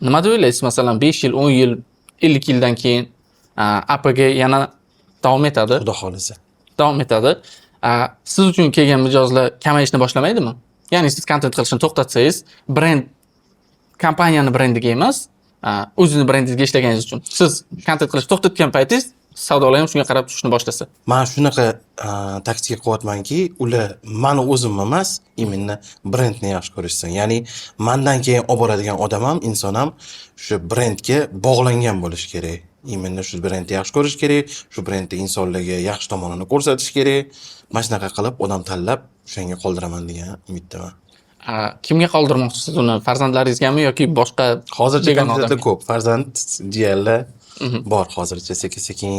Nima deb o'ylaysiz? Masalan, 5 yil, 10 yil, 50 yildan keyin APG yana davom etadi. Xudo xolisa. Davom etadi. Siz uchun kelgan mijozlar kamayishni boshlamaydimi? Ya'ni siz kontent qilishni to'xtatsangiz, brend kompaniyani brendiga emas, o'zining brendingizga ishlaganingiz uchun. Siz kontent qilishni to'xtatgan paytingiz savdolar ham shunga qarab tushishni boshlasa. Men shunaqa taktika qilyapmanki, ular meni o'zimni emas, именно brendni yaxshi ko'rishsin. Ya'ni mendan keyin olib boradigan odam ham, inson ham shu brendga bog'langan bo'lishi kerak. Именно shu brendni yaxshi ko'rish kerak, shu brendni insonlarga yaxshi tomonini ko'rsatish kerak. Mana shunaqa qilib odam tanlab o'shanga qoldiraman degan umiddaman. Kimga qoldirmoqchisiz uni? Farzandlaringizgami yoki boshqa Hozircha begona kompyuterda odamga? ko'p farzand, jiyanlar bor hozircha sekin-sekin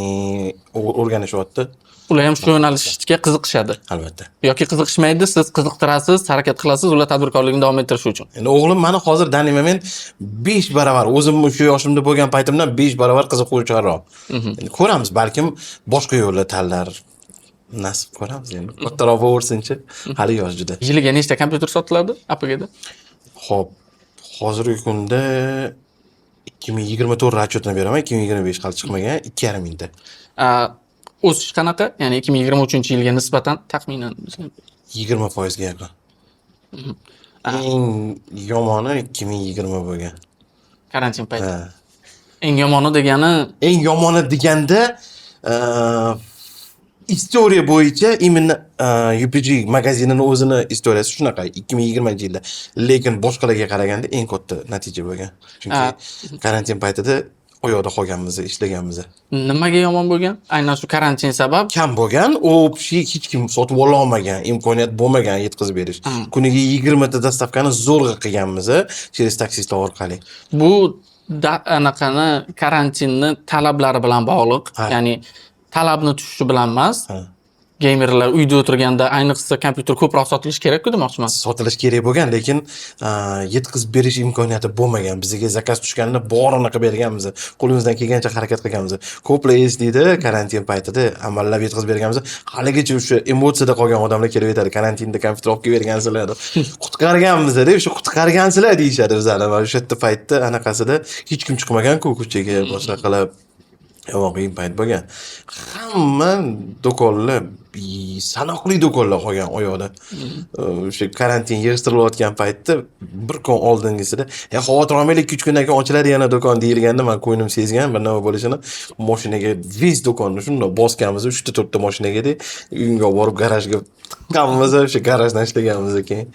o'rganishyapti. Ular ham shu yo'nalishga qiziqishadi. Albatta. Yoki qiziqishmaydi, siz qiziqtirasiz, harakat qilasiz ular tadbirkorligini davom ettirish uchun. Endi o'g'lim meni hozir men 5 barobar, o'zim shu yoshimda bo'lgan paytimdan 5 barobar qiziquvchiroq. Endi ko'ramiz, balkim boshqa yo'llar tanlar. Nasib ko'ramiz endi. Kattaroq bo'lsinchi, hali yosh juda. Yiliga nechta kompyuter sotiladi APGda? Xo'p, hozirgi kunda 2024 ratchetini beraman, 2025 hali chiqmagan 2,5 mingta. O'sish qanaqa? Ya'ni 2023-yilga nisbatan taxminan 20% ga yaqin. Eng yomoni 2020 bo'lgan. karantin payti. Ha. Eng yomoni degani Eng yomoni deganda istoriya bo'yicha именно UPG magazinini o'zini istoriyasi shunaqa 2020-yilda, lekin boshqalarga qaraganda eng katta natija bo'lgan. Chunki karantin paytida u yoqda qolganmiz, ishlaganmiz. nimaga yomon bo'lgan? Aynan shu karantin sabab. Kam bo'lgan, hech kim sotib ola olmagan, imkoniyat bo'lmagan yetkazib berish. Kuniga 20 ta dastavkani zo'rg'a qilganmiz, через taksist orqali. Bu anaqani karantinni talablari bilan bog'liq. Ya'ni talabni tushishi bilan emas. Gamerlar uyda o'tirganda ayniqsa kompyuter ko'proq sotilishi kerak-ku demoqchiman. Sotilish kerak bo'lgan, lekin yetkazib berish imkoniyati bo'lmagan. Bizga zakaz tushganida borini qilib berganmiz. Qo'limizdan kelgancha harakat qilganmiz. Ko'plar eslaydi, karantin paytida amallab yetkazib berganmiz. Haligacha o'sha emotsiyada qolgan odamlar kelib aytadi, karantinda kompyuter olib kelib bergansizlar. Qutqarganmiz deb, o'sha qutqargansizlar deyishadi bizlarni. Mana o'sha paytda anaqasida hech kim chiqmagan-ku ko'chaga boshqa qilib. Yo'q, payt bo'lgan. Hamma do'konlar, sanoqli do'konlar qolgan u yoqda. O'sha karantin yig'ishtirilayotgan paytda bir kun oldingisida, xavotir olmaylik, 2-3 kundan keyin ochiladi yana do'kon deyilganda men ko'nglim sezgan bir nima bo'lishini, mashinaga vis do'konni shunday bosganmiz, 3-4 ta mashinaga uyga borib garajga tiqqanmiz, o'sha garajdan ishlaganmiz keyin.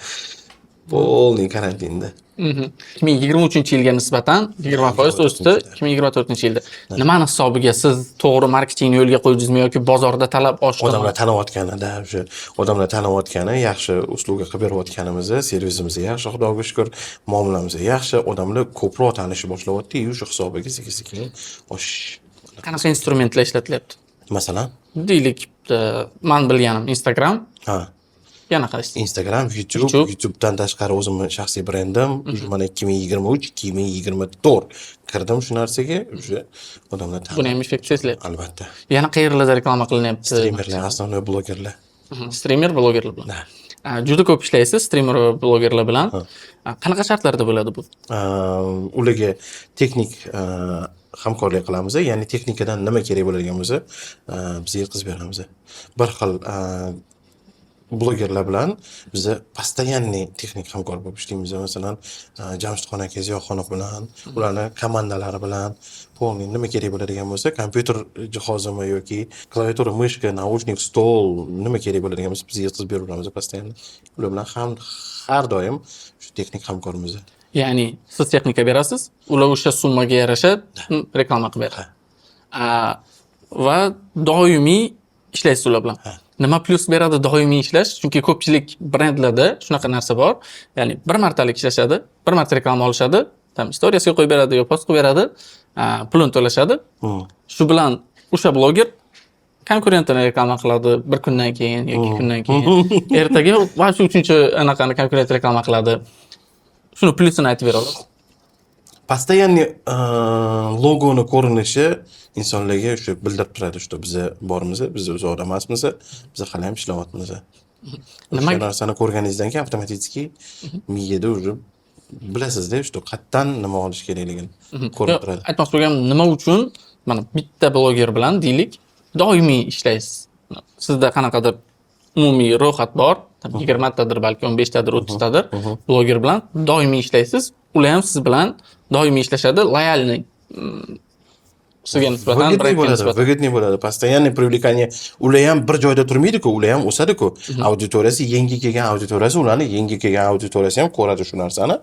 Polniy karantinda. 2023-yilga nisbatan 20% o'sdi, 2024-yilda. Nimani hisobiga siz to'g'ri marketingni yo'lga qo'ydingizmi yoki bozorda talab oshdimi? Odamlar taniyotganida, o'sha odamlar taniyotgani, yaxshi usluga qilib berayotganimizni, servisimiz yaxshi, Xudoga shukr, muomalamiz yaxshi, odamlar ko'proq tanishib boshlayapti, shu hisobiga sekin-sekin oshish. Qanaqa instrumentlar ishlatilyapti? Masalan, Deylik, men bilganim Instagram, yana qaysi? Instagram, YouTubedan tashqari o'zimning shaxsiy brendim, mana 2023, 2024 kirdim shu narsaga, o'sha odamlar Buni ham effekt sezilyapti. Albatta. Yana qayerlarda reklama qilinyapti? Streamerlar, asosiy blogerlar. Streamer, blogerlar bilan. Juda ko'p ishlaysiz streamer va blogerlar bilan. Qanaqa shartlarda bo'ladi bu? Ularga texnik hamkorlik qilamiz, ya'ni texnikadan nima kerak bo'ladigan bo'lsa, biz yetkazib beramiz. Bir xil blogerlar bilan biz постоянный texnik hamkor bo'lib ishlaymiz. Masalan, Jamshidxon aka, Ziyoxonov bilan, ularning komandalari bilan polniy nima kerak bo'ladigan bo'lsa, kompyuter jihozimi yoki klaviatura, mishka, naushnik, stol, nima kerak bo'ladigan bo'lsa, biz yetkazib beramiz postoyanno. Ular bilan har doim shu texnik hamkorimiz. Ya'ni siz texnika berasiz, ular o'sha summaga yarasha reklama qilib beradi. Va doimiy ishlaysiz ular bilan. Nima plyus beradi doimiy ishlash? Chunki ko'pchilik brendlarda shunaqa narsa bor. Ya'ni bir martalik ishlashadi, bir marta reklama olishadi, tam istoriyasiga qo'yib beradi, yo post qo'yib beradi, pulini to'lashadi. Shu bilan o'sha bloger konkurentini reklama qiladi bir kundan keyin yoki kundan keyin. Ertaga va shu uchinchi anaqani konkurent reklama qiladi. Shuni plyusini aytib bera olasiz. Постоянный logoni ko'rinishi insonlarga shu bildirib turadi, shu biz bormiz, biz uzoqda emasmiz, biz hali ham ishlayapmiz. Nima narsani ko'rganingizdan keyin avtomatik miyada уже bilasizda, shu qayerdan nima olish kerakligini ko'rib turadi. Aytmoqchi bo'lganim, nima uchun mana bitta bloger bilan deylik, doimiy ishlaysiz. Sizda qanaqadir umumiy ro'yxat bor, 20 tadir, balki 15 tadir, 30 tadir bloger bilan doimiy ishlaysiz. Ular ham siz bilan doimiy ishlashadi, loyalni sizga nisbatan выгодный bo'ladi. Постоянный привлекание. Ular ham bir joyda turmaydi-ku, ular ham o'sadi-ku. Auditoriyasi yangi kelgan auditoriyasi, ularning yangi kelgan auditoriyasi ham ko'radi shu narsani.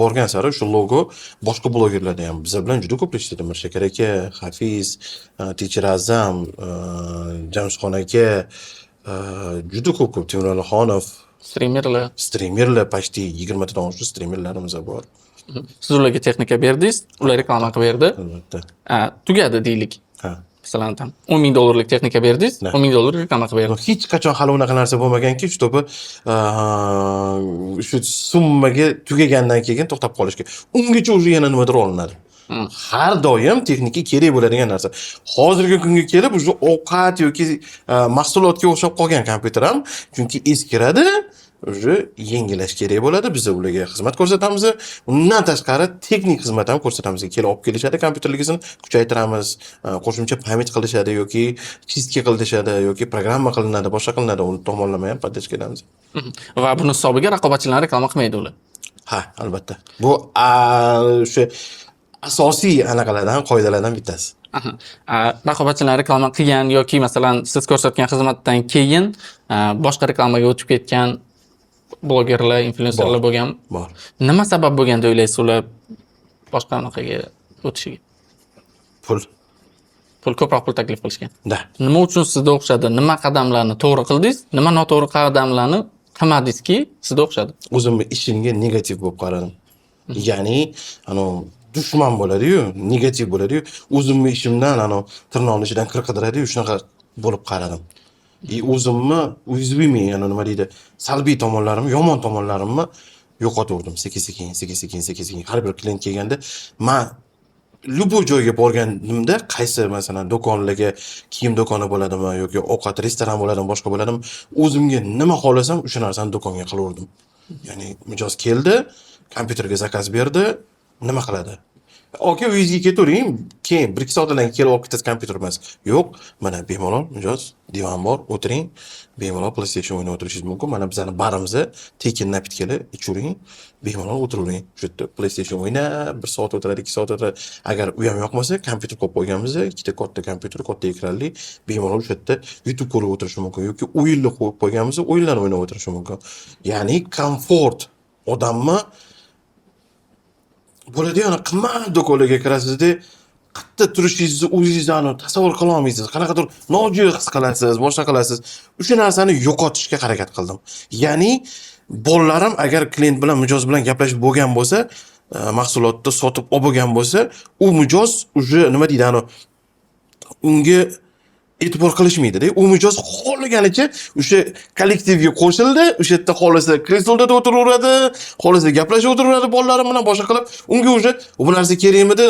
Borgan sari shu logo boshqa blogerlarda ham biz bilan juda ko'p ishladi. Mirshakar aka, Hafiz, Teacher Azam, Jamshxon aka, juda ko'p Timur Alixonov, streamerlar почти 20 tadan oshiq streamerlarimiz bor. Siz ularga texnika berdingiz, ular reklama qilib berdi. Albatta. Tugadi deylik. Ha. Masalan, $10,000 texnika berdingiz, $10,000 reklama qilib berdi. Hech qachon hali unaqa narsa bo'lmaganki, shu to'pi shu summaga tugagandan keyin to'xtab qolishga. Ungacha уже yana nimadir olinadi. Har doim texnika kerak bo'ladigan narsa. Hozirgi kunga kelib уже ovqat yoki mahsulotga o'xshab qolgan kompyuter ham, chunki eskiradi, уже yangilash kerak bo'ladi. Biz ularga xizmat ko'rsatamiz. Undan tashqari texnik xizmat ham ko'rsatamiz. Kelib olib kelishadi, kompyuterligisini kuchaytiramiz, qo'shimcha pamit qilishadi yoki chistki qilishadi yoki programma qilinadi, boshqa qilinadi. Uni tomonlama ham podдержка qilamiz. Va buni hisobiga raqobatchilar reklama qilmaydi ular. Ha, albatta. Bu o'sha asosiy anaqalardan, qoidalardan bittasi. Raqobatchilar reklama qilgan yoki masalan siz ko'rsatgan xizmatdan keyin boshqa reklamaga o'tib ketgan blogerlar, influencerlar bo'lgan. Bor. Nima sabab bo'lgan deb o'ylaysiz ular boshqa anaqaga o'tishiga? Pul ko'proq pul taklif qilishgan. Da. Nima uchun sizga o'xshadi? Nima qadamlarni to'g'ri qildingiz? Nima noto'g'ri qadamlarni qilmadingizki, sizga o'xshadi? O'zimni ishimga negativ bo'lib qaradim. Ya'ni, dushman bo'ladi-yu, negativ bo'ladi-yu, o'zimni ishimdan tirnoqning ichidan kir qidiradi-yu, shunaqa bo'lib qaradim. O'zimni o'zimni, nima deydi, salbiy tomonlarimni, yomon tomonlarimni yo'qotib sekin. Har bir klient kelganda, men любой joyga borganimda, qaysi masalan do'konlarga, kiyim do'koni bo'ladimi yoki ovqat restoran bo'ladimi, boshqa bo'ladimi, o'zimga nima xohlasam, o'sha narsani do'konga qilaverdim. Ya'ni mijoz keldi, kompyuterga zakaz berdi, nima qiladi? Aka, uyingizga ketavering, keyin 1-2 soatdan keyin kelib olib ketasiz kompyuter emas. Yo'q, mana bemalol mijoz, divan bor, o'tiring, bemalol PlayStation o'ynab o'tirishingiz mumkin. Mana bizning barimizni tekin napitkali ichuring, bemalol o'tiravering. Shu yerda PlayStation o'ynab, 1 soat o'tiradi, 2 soat o'tiradi. Agar u ham yoqmasa, kompyuter qo'yib qo'yganmiz, ikkita katta kompyuter, katta ekranli, bemalol shu yerda YouTube ko'rib o'tirish mumkin yoki o'yinlar qo'yib qo'yganmiz, o'yinlar o'ynab o'tirish mumkin. Ya'ni komfort odamni bo'ladi, qimmat do'konlarga kirasizda, qayerda turishingizni o'zingizni tasavvur qila olmaysiz. Qanaqadir nojo'ya his qilasiz, boshqa qilasiz. O'sha narsani yo'qotishga harakat qildim. Ya'ni bolalarim agar klient bilan, mijoz bilan gaplashib bo'lgan bo'lsa, mahsulotni sotib olib bo'lgan bo'lsa, u mijoz уже nima deydi, unga e'tibor qilishmaydi-da. U mijoz xohlaganicha o'sha kollektivga qo'shildi, o'sha yerda xohlasa kresloda o'tiraveradi, xohlasa gaplashib o'tiraveradi bolalarim bilan, boshqa qilib, unga o'sha bu narsa kerakmidi,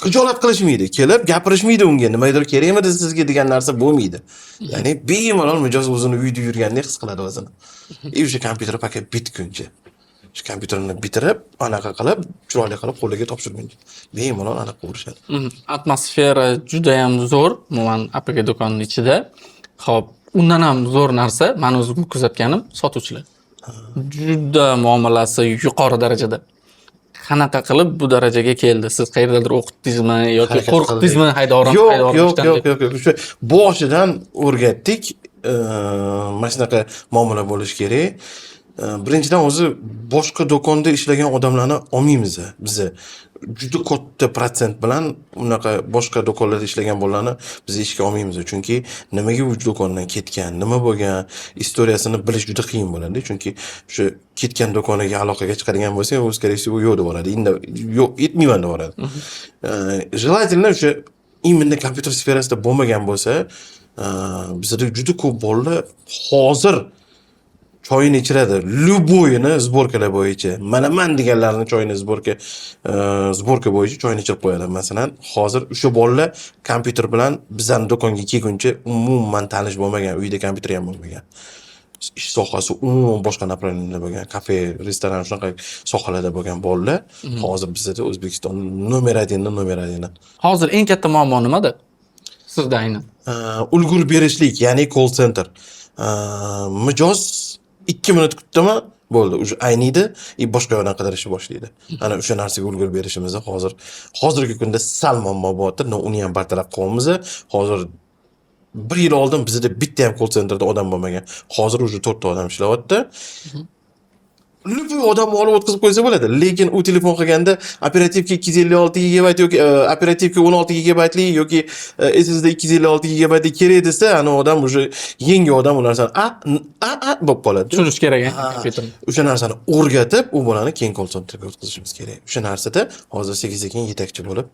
xijolat qilishmaydi, kelib gapirishmaydi unga, nimadir kerakmidi sizga degan narsa bo'lmaydi. Ya'ni bemalol mijoz o'zini uyda yurgandek his qiladi o'zini. O'sha kompyuter paket bitguncha. Shu kompyuterni bitirib, anaqa qilib, chiroyli qilib qo'liga topshirguncha. Bemalol anaqa ko'rishadi. Atmosfera juda ham zo'r, umuman APK do'konining ichida. Xo'p, undan ham zo'r narsa, men o'zim kuzatganim sotuvchilar. Juda muomalasi yuqori darajada. Qanaqa qilib bu darajaga keldi? Siz qayerdadir o'qitdingizmi yoki qo'rqitdingizmi haydorim? Yo'q. O'sha boshidan o'rgatdik, mana shunaqa muomala bo'lish kerak. Birinchidan o'zi boshqa do'konda ishlagan odamlarni olmaymiz biz. Juda katta protsent bilan unaqa boshqa do'konlarda ishlagan bolalarni biz ishga olmaymiz. Chunki nimaga u do'kondan ketgan, nima bo'lgan, istoriyasini bilish juda qiyin bo'ladi. Chunki o'sha ketgan do'koniga aloqaga chiqadigan bo'lsa, o'z keraksa u yo'q deb boradi. Endi yo'q, etmayman deb boradi. Желательно o'sha именно kompyuter sferasida bo'lmagan bo'lsa, bizda juda ko'p bolalar hozir choyini ichiradi. Lyuboyini sborkalar bo'yicha. Mana men deganlarni choyini sborka bo'yicha choyini ichirib qo'yadi. Masalan, hozir o'sha bolalar kompyuter bilan bizning do'konga kelguncha umuman tanish bo'lmagan, uyda kompyuter ham bo'lmagan. Ish sohasi umuman boshqa направлениеda bo'lgan, kafe, restoran shunaqa sohalarda bo'lgan bolalar hozir bizda O'zbekistonning nomer 1. Hozir eng katta muammo nimada? Sizda aynan. Ulgur berishlik, ya'ni call center. Mijoz 2 minut kutdimi? Bo'ldi, o'sha ayniydi, boshqa yoqdan qidirishni boshlaydi. Ana o'sha narsaga ulgur berishimiz hozirgi kunda sal muammo bo'lyapti. Uni ham bartaraf qilyapmiz. Hozir 1 yil oldin bizda bitta ham call centerda odam bo'lmagan. Hozir o'sha 4 ta odam ishlayapti. Luboy odamni olib o'tkazib qo'ysa bo'ladi, lekin u telefon qilganda operativka 256 GB yoki operativka 16 GB yoki SSD 256 GB kerak desa, ana odam o'sha yangi odam u narsani bo'lib qoladi. Tushunish kerak kompyuterni. O'sha narsani o'rgatib, u bolani keyin call centerga o'tkazishimiz kerak. O'sha narsada hozir sekin yetakchi bo'lib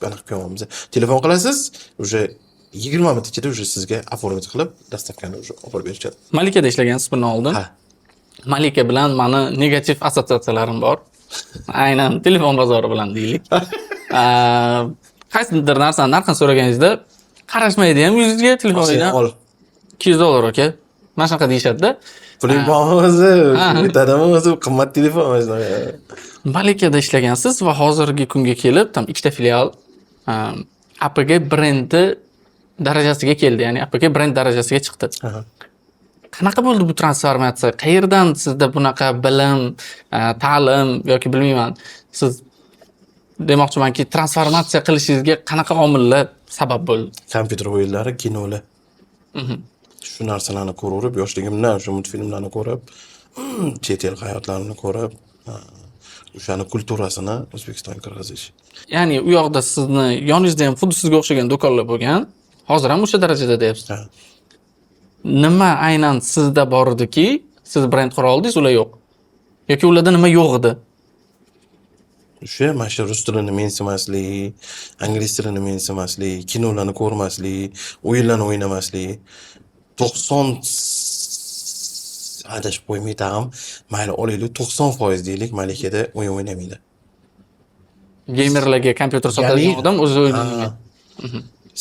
aniq qo'yamiz. Telefon qilasiz, o'sha 20 minut ichida o'sha sizga оформить qilib, dastavkani o'sha olib berishadi. Malikada ishlagansiz bundan oldin. Ha. Malika bilan mani negativ assotsiatsiyalarim bor. Aynan telefon bozori bilan deylik. Qaysidir narsani narxini so'raganingizda qarashmaydi ham yuzingizga telefoningizdan. Ol. $200 aka. Mana shunaqa deyishadi-da. Puling bormi o'zi? Yetadimi o'zi qimmat telefon o'zi. Malikada ishlagansiz va hozirgi kunga kelib tam 2 ta filial APG brendi darajasiga keldi. Ya'ni APG brend darajasiga chiqdi. Qanaqa bo'ldi bu transformatsiya? Qayerdan sizda bunaqa bilim, ta'lim yoki bilmayman, siz demoqchimanki, transformatsiya qilishingizga qanaqa omillar sabab bo'ldi? Kompyuter o'yinlari, kinolar. Shu narsalarni ko'rib, yoshligimdan shu multfilmlarni ko'rib, chet el hayotlarini ko'rib, o'shani kulturasini O'zbekistonga kirgizish. Ya'ni u yoqda sizni yoningizda ham xuddi sizga o'xshagan do'konlar bo'lgan, hozir ham o'sha darajada deyapsiz. Nima aynan sizda bor ediki, siz brend qura oldingiz, ular yo'q? Yoki ularda nima yo'q edi? O'sha mana rus tilini mensimaslik, ingliz tilini mensimaslik, kinolarni ko'rmaslik, o'yinlarni o'ynamaslik. 90 adashib qo'ymay tag'im, mayli olaylik 90% deylik, Malikada o'yin o'ynamaydi. Gamerlarga kompyuter sotadigan odam o'zi o'ynaydi.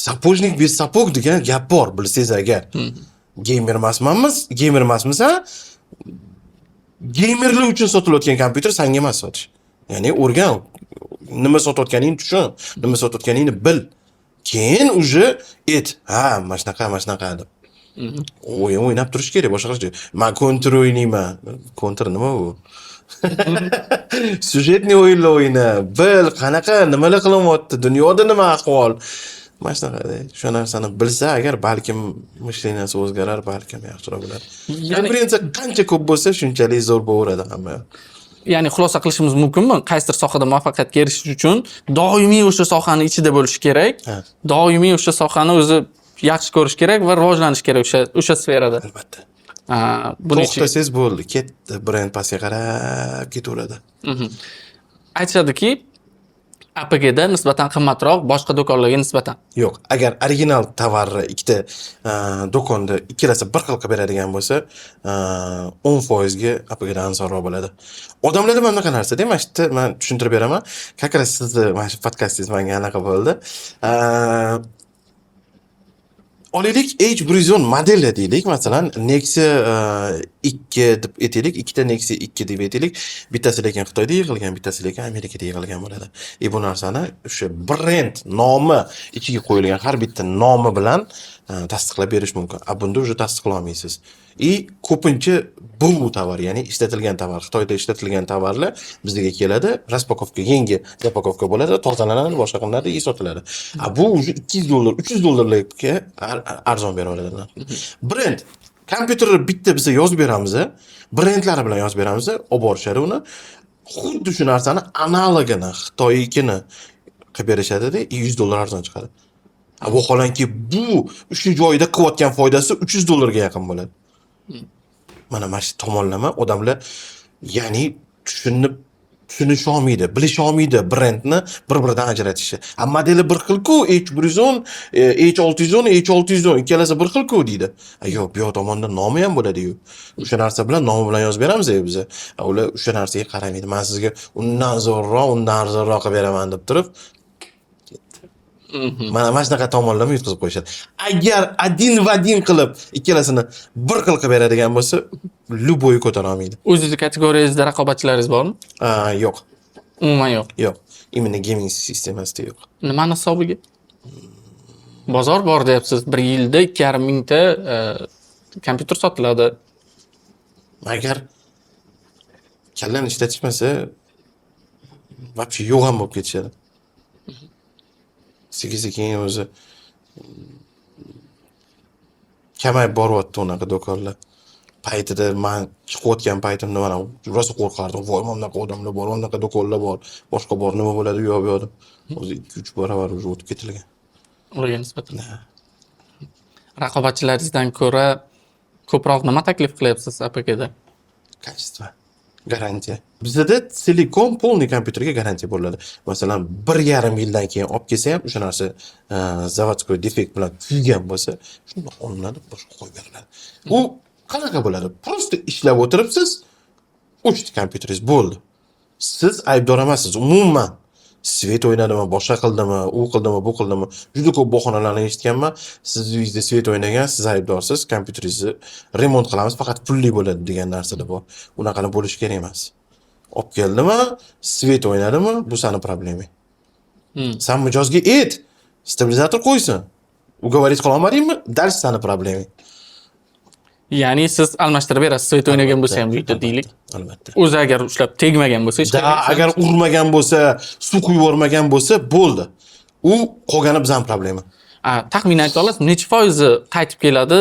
Sapojnik без сапог degan gap bor, bilsangiz agar. Gamer emasmiz, ha? Gamerlar uchun sotilayotgan kompyuter senga emas sotish. Ya'ni o'rgan, nima sotayotganingni tushun, nima sotayotganingni bil. Keyin uje mana shunaqa deb. O'yin o'ynab turish kerak, boshqa hech. Men Counter o'ynayman. Counter nima u? Syujetni o'yinlar o'yna, bil, qanaqa, nimalar qilyapti, dunyoda nima ahvol. Mana shunaqa, shu narsani bilsa agar balkim mishleniyasi o'zgarar, balkim yaxshiroq bo'lar. Konkurensiya qancha ko'p bo'lsa, shunchalik zo'r bo'laveradi hamma. Ya'ni xulosa qilishimiz mumkinmi? Qaysidir sohada muvaffaqiyatga erishish uchun doimiy o'sha sohani ichida bo'lish kerak. Doimiy o'sha sohani o'zi yaxshi ko'rish kerak va rivojlanish kerak o'sha sferada. Albatta. Buni to'xtasangiz bo'ldi, ketdi, brend pastga qarab ketaveradi. Aytishadiki, APGda nisbatan qimmatroq boshqa do'konlarga nisbatan. Yo'q, agar original tovarni ikkita do'konda ikkalasi bir xil qilib beradigan bo'lsa, 10% ga APGda arzonroq bo'ladi. Odamlarda mana bunaqa narsa, mana shu yerda men tushuntirib beraman. Как раз sizni mana shu podkastingiz menga anaqa bo'ldi. Olaylik H110 modeli deylik, masalan, Nexia 2 deb aytaylik, ikkita Nexia 2 deb aytaylik. Bittasi lekin Xitoyda yig'ilgan, bittasi lekin Amerikada yig'ilgan bo'ladi. Bu narsani o'sha brend nomi ichiga qo'yilgan har bitta nomi bilan tasdiqlab berish mumkin. Bunda o'zi tasdiqlay olmaysiz. Ko'pincha bu tovar, ya'ni ishlatilgan tovar, Xitoyda ishlatilgan tovarlar bizga keladi, raspakovka, yangi rapakovka bo'ladi, tozalanadi, boshqa qilinadi, sotiladi. Bu o'zi $200, $300 arzon beraveradi. Brend kompyuterni bitta biz yozib beramiz, brendlari bilan yozib beramiz, olib borishadi uni. Xuddi shu narsani analogini, Xitoykini qilib berishadi-da, $100 arzon chiqadi. Vaholanki bu o'sha joyda qilayotgan foydasi $300 ga yaqin bo'ladi. Mana shu tomonlama odamlar, ya'ni tushunib tushunish olmaydi, bilish olmaydi brendni bir-biridan ajratishni. Modeli bir xil-ku, H110, H610, H610 ikkalasi bir xil-ku deydi. Yo'q, bu yoq tomonda nomi ham bo'ladi-yu. O'sha narsa bilan nomi bilan yozib beramiz biz. Ular o'sha narsaga qaramaydi. Men sizga undan zo'rroq, undan arzonroq qilib beraman deb turib, mana shunaqa tomonlama yutkazib qo'yishadi. Agar adin va adin qilib ikkalasini bir xil qilib beradigan bo'lsa, luboy ko'tara olmaydi. O'zingizni kategoriyangizda raqobatchilaringiz bormi? Yo'q. Umuman yo'q. Yo'q. Imенно gaming sistemasida yo'q. Nimani hisobiga? Bozor bor deyapsiz. Bir yilda 2,5 mingta kompyuter sotiladi. Agar kallani ishlatishmasa, вообще yo'q ham bo'lib ketishadi. Sekin o'zi kamayib boryapti unaqa do'konlar. Paytida men chiqayotgan paytimda mana rosa qo'rqardim. Voy, mana bunaqa odamlar bor, mana bunaqa do'konlar bor. Boshqa bor, nima bo'ladi u yoq bu yoqda. O'zi 2-3 barobar o'tib ketilgan. Ularga nisbatan. Raqobatchilaringizdan ko'ra ko'proq nima taklif qilyapsiz APKda? Качество. Garantiya. Bizda silikon polniy kompyuterga garantiya bo'ladi. Masalan, 1,5 yildan keyin olib kelsa ham o'sha narsa zavodskoy defekt bilan kuygan bo'lsa, shunda olinadi, boshqa qo'yib beriladi. U qanaqa bo'ladi? Prosta ishlab o'tiribsiz, o'chdi kompyuteringiz bo'ldi. Siz aybdor emassiz. Umuman svet o'ynadimi, boshqa qildimi, u qildimi, bu qildimi, juda ko'p bahonalarni eshitganman. Siz uyingizda svet o'ynagan, siz aybdorsiz, kompyuteringizni remont qilamiz, faqat pulli bo'ladi degan narsada bor. Unaqani bo'lishi kerak emas. Olib keldimi, svet o'ynadimi, bu seni probleming. Sen mijozga ayt, stabilizator qo'ysin. Ugovorit qila olmadingmi? Dальше seni probleming. Ya'ni siz almashtirib berasiz, svet o'ynagan bo'lsa ham uyda deylik. Albatta. O'zi agar ushlab tegmagan bo'lsa, hech qanday Agar urmagan bo'lsa, suv quyib yubormagan bo'lsa, bo'ldi. U qolgani bizning problema. Taxminan ayta olasiz, necha foizi qaytib keladi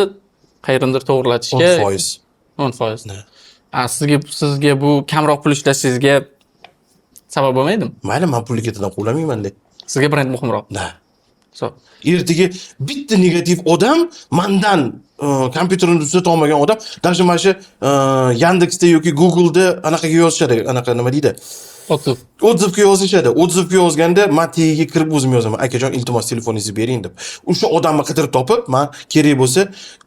qayerindir to'g'rilatishga? 10%. 10%. Sizga bu kamroq pul ishlashingizga sabab bo'lmaydimi? Mayli, men pulli ketidan quvlamayman deb. Sizga brend muhimroq. Da. So, Ertaga bitta negativ odam mendan kompyuterini tuzata olmagan odam, даже mana shu Yandexda yoki Google'da anaqaga yozishadi, anaqa nima deydi? Odzivga yozishadi. Odzivga yozganda men tagiga kirib o'zim yozaman. Akajon, iltimos telefoningizni bering deb. O'sha odamni qidirib topib, men kerak bo'lsa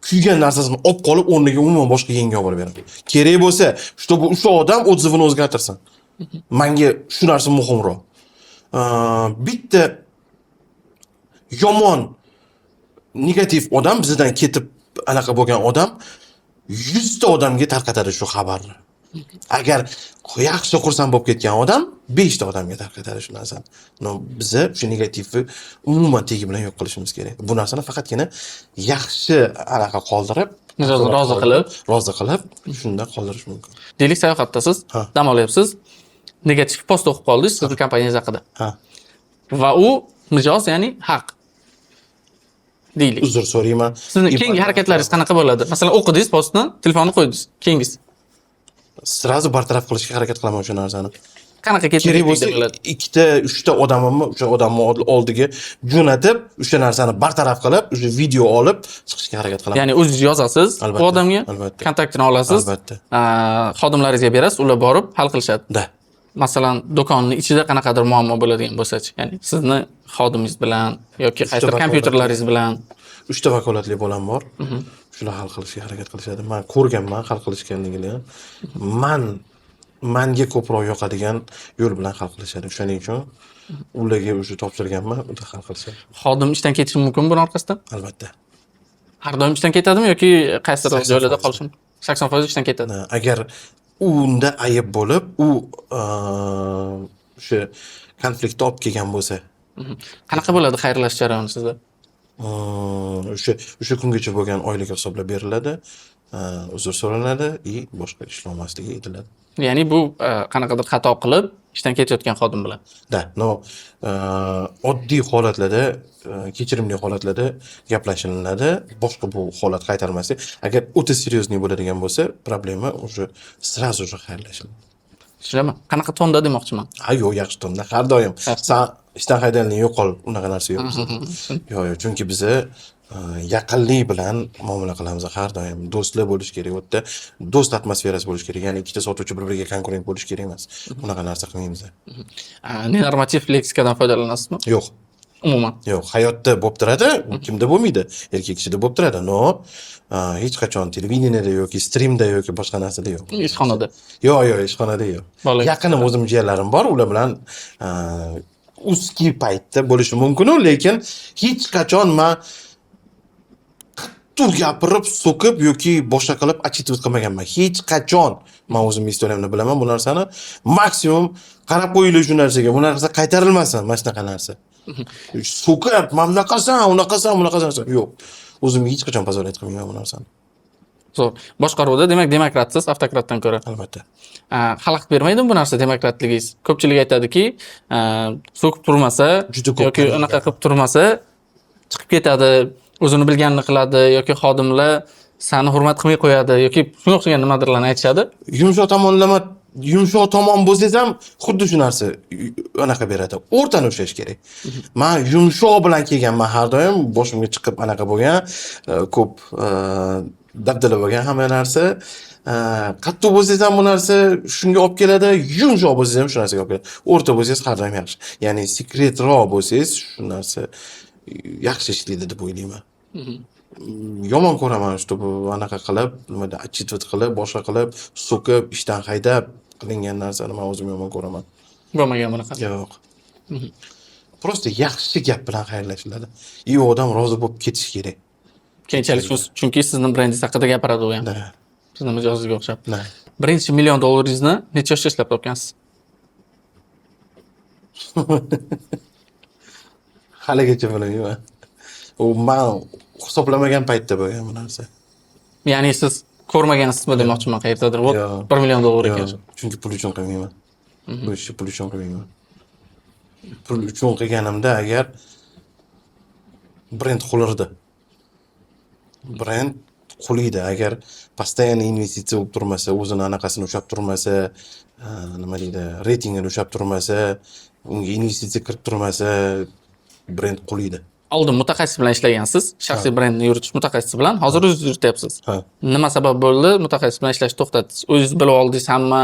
kuygan narsasini olib qolib, o'rniga umuman boshqa yangi olib beraman. Kerak bo'lsa, чтобы o'sha odam odzivini o'zgartirsin. Menga shu narsa muhimroq. Bitta yomon negativ odam bizdan ketib anaqa bo'lgan odam 100 ta odamga tarqatadi shu xabarni. Agar yaxshi xursand bo'lib ketgan odam 5 ta odamga tarqatadi shu narsani. Biza shu negativni umuman tegi bilan yo'q qilishimiz kerak. Bu narsani faqatgina yaxshi anaqa qoldirib, rozi qilib shunda qoldirish mumkin. deylik sayohatdasiz, dam olyapsiz, negativ post o'qib qoldingiz sizni kompaniyangiz haqida. Va u mijoz, ya'ni haq. Deylik. Uzr so'rayman. Sizning keyingi harakatlaringiz qanaqa bo'ladi? Masalan, o'qidingiz postni, telefonni qo'ydingiz. Keyingisi sразу bartaraf qilishga harakat qilaman o'sha narsani. qanaqa Kerak bo'lsa, bo'ladi? 2 ta, 3 ta odamimni o'sha odamni oldiga jo'natib, o'sha narsani bartaraf qilib, o'sha video olib chiqishga harakat qilaman. Ya'ni o'zingiz yozasiz, bu odamga kontaktini olasiz, albatta. xodimlaringizga berasiz, ular borib hal qilishadi. Da. Masalan, do'konning ichida qanaqadir muammo bo'ladigan bo'lsa-chi, ya'ni sizni xodimingiz bilan yoki qaysi kompyuterlaringiz bilan 3 ta vakolatli bolam bor. Shular hal qilishga harakat qilishadi. Men ko'rganman hal qilishganligini. Menga ko'proq yoqadigan yo'l bilan hal qilishadi. Shuning uchun ularga o'sha topshirganman, ular hal qilishadi. Xodim ishdan ketishi mumkin buni orqasidan? Albatta. Har doim ishdan ketadimi yoki qaysidir joylarda qolishi mumkin? 80% ishdan ketadi. Agar unda ayib bo'lib, u o'sha konfliktni olib kelgan bo'lsa, qanaqa bo'ladi xayrlashish jarayoni sizda? O'sha kungacha bo'lgan oylik hisoblab beriladi, uzr so'ranadi va boshqa ishlamaslik aytiladi. Ya'ni bu qanaqadir xato qilib ishdan ketayotgan xodim bilan. Oddiy holatlarda, kechirimli holatlarda gaplashiladi. Boshqa bu holat qaytarmaslik. Agar o'ta seriyozniy bo'ladigan bo'lsa, problema o'sha sразу же xayrlashadi. Tushunaman. Qanaqa tonda demoqchiman? Yo'q, yaxshi tonda, har doim. Sen ishdan haydalning yo'qol, unaqa narsa yo'q. Yo'q, chunki biza yaqinlik bilan muomala qilamiz har doim. Do'stlar bo'lish kerak. U yerda do'st atmosferasi bo'lish kerak. Ya'ni ikkita sotuvchi bir-biriga konkurent bo'lish kerak emas. Bunaqa narsa qilmaymiz. Nenormativ leksikadan foydalanasizmi? Yo'q. Umuman. Yo'q, hayotda bo'lib turadi, kimda bo'lmaydi. Erkak kishida bo'lib turadi. No, hech qachon televideniyada yoki streamda yoki boshqa narsada yo'q. Ishxonada. Yo'q, xonada yo'q. Bo'ladi. Yaqinim o'zim jiyanlarim bor, ular bilan uzki paytda bo'lishi mumkin, lekin hech qachon men qattiq gapirib, so'kib yoki boshqa qilib achitib qilmaganman. Hech qachon men o'zim istoriyamni bilaman bu narsani. Maksimum qarab qo'yilish shu narsaga, bu narsa qaytarilmasin, mana shunaqa narsa. So'kib, "Men unaqasan." Yo'q. O'zimga hech qachon pazorat qilmayman bu narsani. Zo'r. Boshqaruvda demak demokratsiz avtokratdan ko'ra. Albatta. Xalaqit bermaydimi bu narsa demokratligingiz? Ko'pchilik aytadiki, so'kib turmasa Juda ko'p yoki unaqa qilib turmasa chiqib ketadi, o'zini bilganini qiladi yoki xodimlar seni hurmat qilmay qo'yadi yoki shunga o'xshagan nimadirlarni aytishadi. Yumshoq tomon bo'lsangiz ham xuddi shu narsa anaqa beradi. O'rtani ushlash kerak. Men yumshoq bilan kelganman har doim, boshimga chiqib anaqa bo'lgan, ko'p dabdala bo'lgan hamma narsa. Qattiq bo'lsangiz ham bu narsa shunga olib keladi, yumshoq bo'lsangiz ham shu narsaga olib keladi. O'rta bo'lsangiz har doim yaxshi. Ya'ni sekretroq bo'lsangiz shu narsa yaxshi ishlaydi deb o'ylayman. Yomon ko'raman shu bu anaqa qilib, nimada achitvat qilib, boshqa qilib, so'kib, ishdan haydab qilingan narsani men o'zim yomon ko'raman. Bo'lmagan bunaqa. Yo'q. Prosta yaxshi gap bilan xayrlashiladi. U odam rozi bo'lib ketishi kerak. Keyinchalik chunki sizning brendingiz haqida gapiradi u ham. Da. Sizning mijozingizga o'xshab. Da. Birinchi $1 million necha yoshda ishlab topgansiz? Haligacha bilmayman. U men hisoblamagan paytda bo'lgan bu narsa. Ya'ni siz ko'rmagansizmi demoqchiman qayerdadir. Yo'q. $1 million ekan. Chunki pul uchun qilmayman. Bu ishni pul uchun qilmayman. Pul uchun qilganimda agar brend qulirdi. Brend quliydi agar постоянно investitsiya bo'lib turmasa, o'zini anaqasini ushlab turmasa, nima deydi, reytingini ushlab turmasa, unga investitsiya kirib turmasa, brend quliydi. Oldin mutaxassis bilan ishlagansiz, shaxsiy brendni yuritish mutaxassisi bilan, hozir o'zingiz yurityapsiz. Ha. Nima sabab bo'ldi mutaxassis bilan ishlashni to'xtatdingiz? O'zingiz bilib oldingiz hamma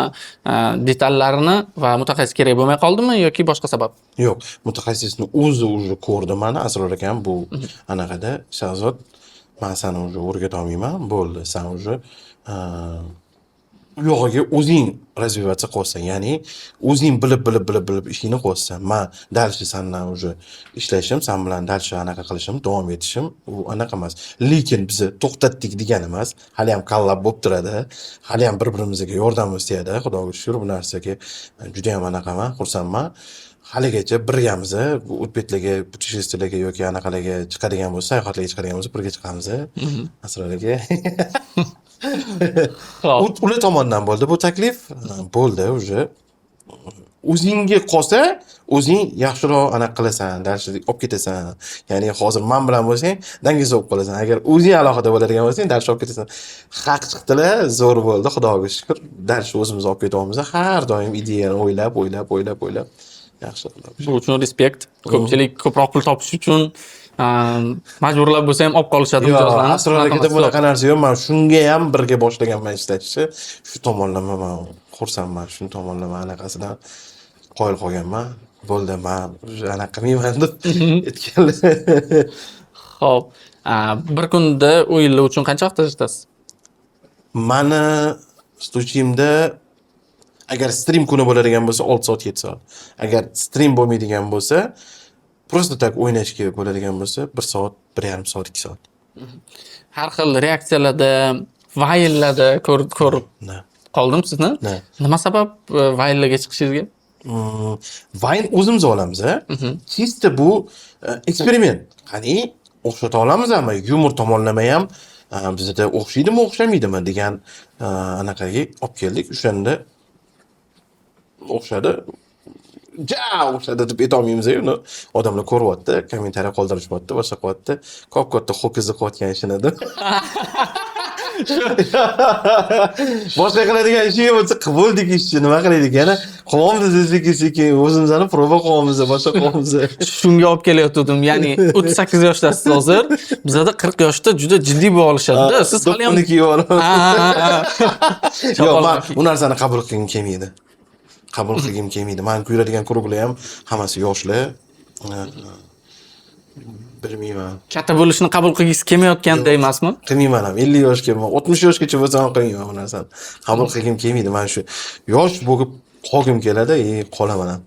detallarini va mutaxassis kerak bo'lmay qoldimi yoki boshqa sabab? Yo'q, mutaxassisni o'zi ko'rdi meni, Asror akam bu anaqada, Shahzod, men seni o'rgata olmayman, bo'ldi, sen uyog'iga o'zing razviyatsiya qilsan, ya'ni o'zing bilib ishingni qilsan. Men dalshi sendan ishlashim, sen bilan dalshi anaqa qilishim, davom etishim u anaqa emas. Lekin biz to'xtatdik degani emas, hali ham kollab bo'lib turadi. Hali ham bir-birimizga yordamimiz tegadi. Xudoga shukr, bu narsaga juda ham anaqaman, xursandman. Haligacha birgamiz, o'tbetlarga, putешествияларga yoki anaqalarga chiqadigan bo'lsa, sayohatlarga chiqadigan bo'lsa, birga chiqamiz. Asror aka. Ular tomonidan bo'ldi bu taklif. Bo'ldi уже. O'zingga qolsa, o'zing yaxshiroq anaqa qilasan, darslik olib ketasan. Ya'ni hozir men bilan bo'lsang, dangiz olib qolasan. Agar o'zing alohida bo'ladigan bo'lsang, dars olib ketasan. Haq chiqdilar, zo'r bo'ldi, Xudoga shukr. Dars o'zimiz olib ketyapmiz. Har doim ideyani o'ylab. Yaxshi qilib. Bu uchun respekt. Ko'pchilik ko'proq pul topish uchun majburlab bo'lsa ham olib qolishadi mijozlarni. Asror akada bunaqa narsa yo'q. Men shunga ham birga boshlaganman ishlashni. Shu tomonlama men xursandman. Shu tomonlama anaqasidan qoyil qolganman. Bo'ldi, men anaqa qilmayman deb aytganlar. Xo'p, bir kunda o'yinlar uchun qancha vaqt ajratasiz? Mani stuchimda agar stream kuni bo'ladigan bo'lsa 6 soat 7 soat. Agar stream bo'lmaydigan bo'lsa, просто tak o'ynashga bo'ladigan bo'lsa 1 soat, 1,5 soat, 2 soat. Har xil reaksiyalarda, vayllarda ko'rib qoldim sizni. Nima sabab vayllarga chiqishingizga? Vayn o'zimiz olamiz, Chista bu eksperiment. Qani o'xshata olamiz hamma, yumor tomonlama ham bizda o'xshaydimi, o'xshamaydimi degan anaqaga olib keldik. O'shanda o'xshadi. ja o'shada deb aytolmaymiz-ku, uni odamlar ko'ryapti, kommentariy qoldirishyapti, boshqa qilyapti. Katta ho'kizni qilayotgan ishini deb. Boshqa qiladigan ishi bo'lsa, qildik ishni, nima qilaylik? Yana qilamiz sekin-sekin, o'zimizni proba qilamiz, boshqa qilamiz. Shunga olib kelayotgandim. Ya'ni 38 yoshdasiz hozir. Bizda 40 yoshda juda jiddiy bo'lib olishadi. Siz hali ham uni kiyib olaman. Yo'q, men Chaqaloq. bu narsani qabul qilgim kelmaydi. Qabul qilgim kelmaydi. Men ko'radigan klublar ham hammasi yoshlar. Bilmayman. Katta bo'lishni qabul qilgisi kelmayotganda emasmi? Qilmayman ham. 50 yoshga, 60 yoshgacha bo'lsa ham qilmayman bu narsani. Qabul qilgim kelmaydi. Men shu yosh bo'lib qolgim keladi, qolaman ham.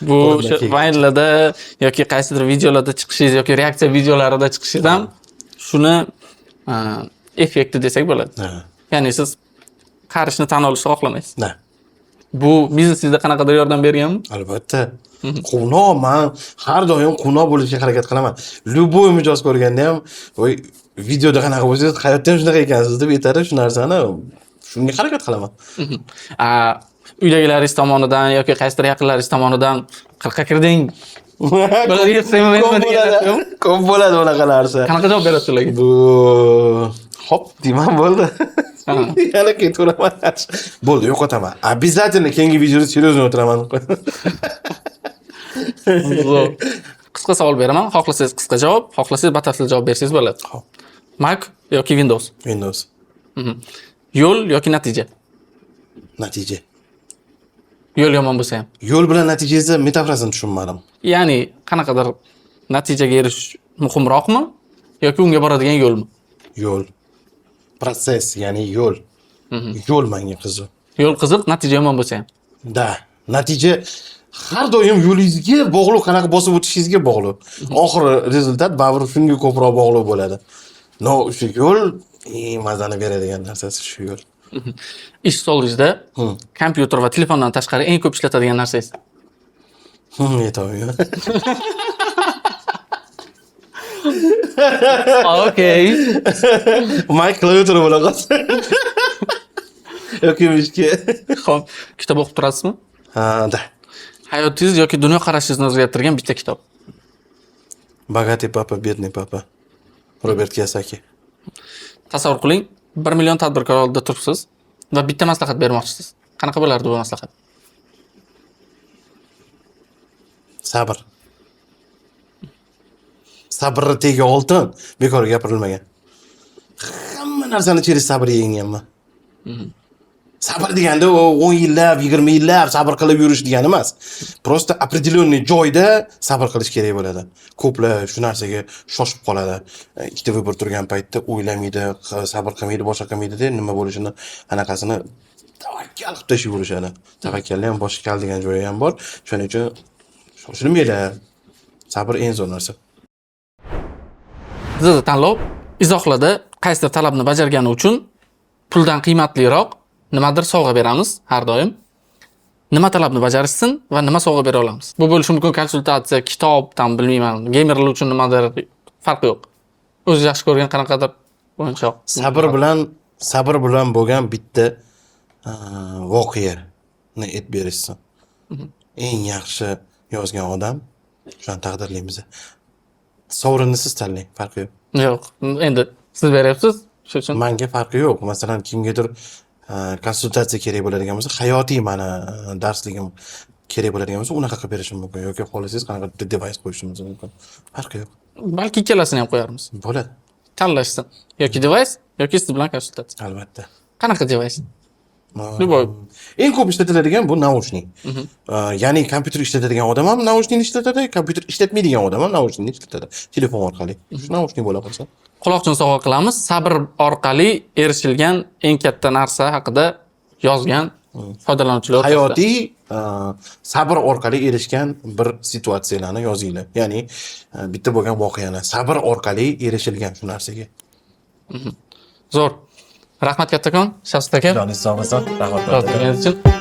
Bu o'sha vaynlarda yoki qaysidir videolarda chiqishingiz yoki reaksiya videolarida chiqishingiz ham shuni effekti desak bo'ladi. Ha. Ya'ni siz qarishni tan olishni xohlamaysiz. Na. Bu biznesingizda qanaqadir yordam berganmi? Albatta. Quvnoq, men har doim quvnoq bo'lishga harakat qilaman. Любой mijoz ko'rganda ham, voy videoda qanaqa bo'lsangiz, hayotda ham shunaqa ekansiz deb aytadi, shu narsani shunga harakat qilaman. Uydagilaringiz tomonidan yoki qaysidir yaqinlaringiz tomonidan qirqqa kirding. Bular yetmaymi, menmi? Ko'p bo'ladi unaqa narsa. Qanaqa javob berasiz ularga? Bu hop deyman bo'ldi. Yana ketiraman. Bo'ldi, yo'qotaman. Обязательно keyingi videoda серьезно o'tiraman. Qisqa savol beraman. Xohlasangiz qisqa javob, xohlasangiz batafsil javob bersangiz bo'ladi. Hop. Mac yoki Windows? Windows. Yo'l yoki natija? Natija. Yo'l yomon bo'lsa ham. Yo'l bilan natijasi metaforasini tushunmadim. Ya'ni qanaqadir natijaga erishish muhimroqmi yoki unga boradigan yo'lmi? Yo'l. Proses, ya'ni yo'l. Yo'l menga qiziq. Yo'l qiziq, natija yomon bo'lsa ham. Da, natija har doim yo'lingizga bog'liq, qanaqa bosib o'tishingizga bog'liq. Oxiri rezultat baribir shunga ko'proq bog'liq bo'ladi. No, o'sha yo'l mazani beradigan narsasi shu yo'l. Ish stolingizda kompyuter va telefondan tashqari eng ko'p ishlatadigan narsangiz? Aytolmayman. Okey. Mayk klaviatura bilan qolsa. Yoki mishki. Xo'p, kitob o'qib turasizmi? Ha, da. Hayotingiz yoki dunyoqarashingizni o'zgartirgan bitta kitob. Богатый papa, бедный papa. Robert Kiyosaki. Tasavvur qiling, 1 million tadbirkor oldida turibsiz va bitta maslahat bermoqchisiz. Qanaqa bo'lardi bu maslahat? Sabr. Sabrni tegi oltin, bekor gapirilmagan. Hamma narsani через sabr yengganman. Sabr deganda 10 yillab, 20 yillab sabr qilib yurish degani emas. Просто определенный joyda sabr qilish kerak bo'ladi. Ko'plar shu narsaga shoshib qoladi. Ikkita vыбор turgan paytda o'ylamaydi, sabr qilmaydi, boshqa qilmaydi-da, nima bo'lishini, anaqasini tavakkal qilib tashlab yurishadi. Tavakkalni ham boshqa kal degan joyi ham bor. Shuning uchun shoshilmaylar. Sabr eng zo'r narsa. Bizda tanlov izohlarda qaysidir talabni bajargani uchun puldan qiymatliroq nimadir sovg'a beramiz har doim. Nima talabni bajarishsin va nima sovg'a bera olamiz. Bu bo'lishi mumkin konsultatsiya, kitob, tam bilmayman, gamerlar uchun nimadir farqi yo'q. O'zi yaxshi ko'rgan qanaqadir o'yinchoq. Sabr bilan bo'lgan bitta voqeani aytib berishsin. Eng yaxshi yozgan odam shuni taqdirlaymiz. Sovrinni siz tanlang, farqi yo'q. Yo'q, endi siz beryapsiz, shuning uchun. Menga farqi yo'q. Masalan, kimgadir konsultatsiya kerak bo'ladigan bo'lsa, hayotiy mana darsligim kerak bo'ladigan bo'lsa, unaqa qilib berishim mumkin yoki xohlasangiz qanaqa device qo'yishimiz mumkin. Farqi yo'q. Balki ikkalasini ham qo'yarmiz. Bo'ladi. Tanlashsin. Yoki device, yoki siz bilan konsultatsiya. Albatta. Qanaqa device? Любой. Eng ko'p ishlatiladigan bu naushnik. Ya'ni kompyuter ishlatadigan odam ham naushnikni ishlatadi, kompyuter ishlatmaydigan odam ham naushnikni ishlatadi. Telefon orqali. Shu naushnik bo'la qolsa. Quloqchin sovg'a qilamiz. Sabr orqali erishilgan eng katta narsa haqida yozgan foydalanuvchilar hayotiy sabr orqali erishgan bir situatsiyalarni yozinglar. Ya'ni bitta bo'lgan voqeani sabr orqali erishilgan shu narsaga. Zo'r. Rahmat kattakon, Shahzod aka. Joningiz sog' bo'lsin. Rahmat. Rahmat.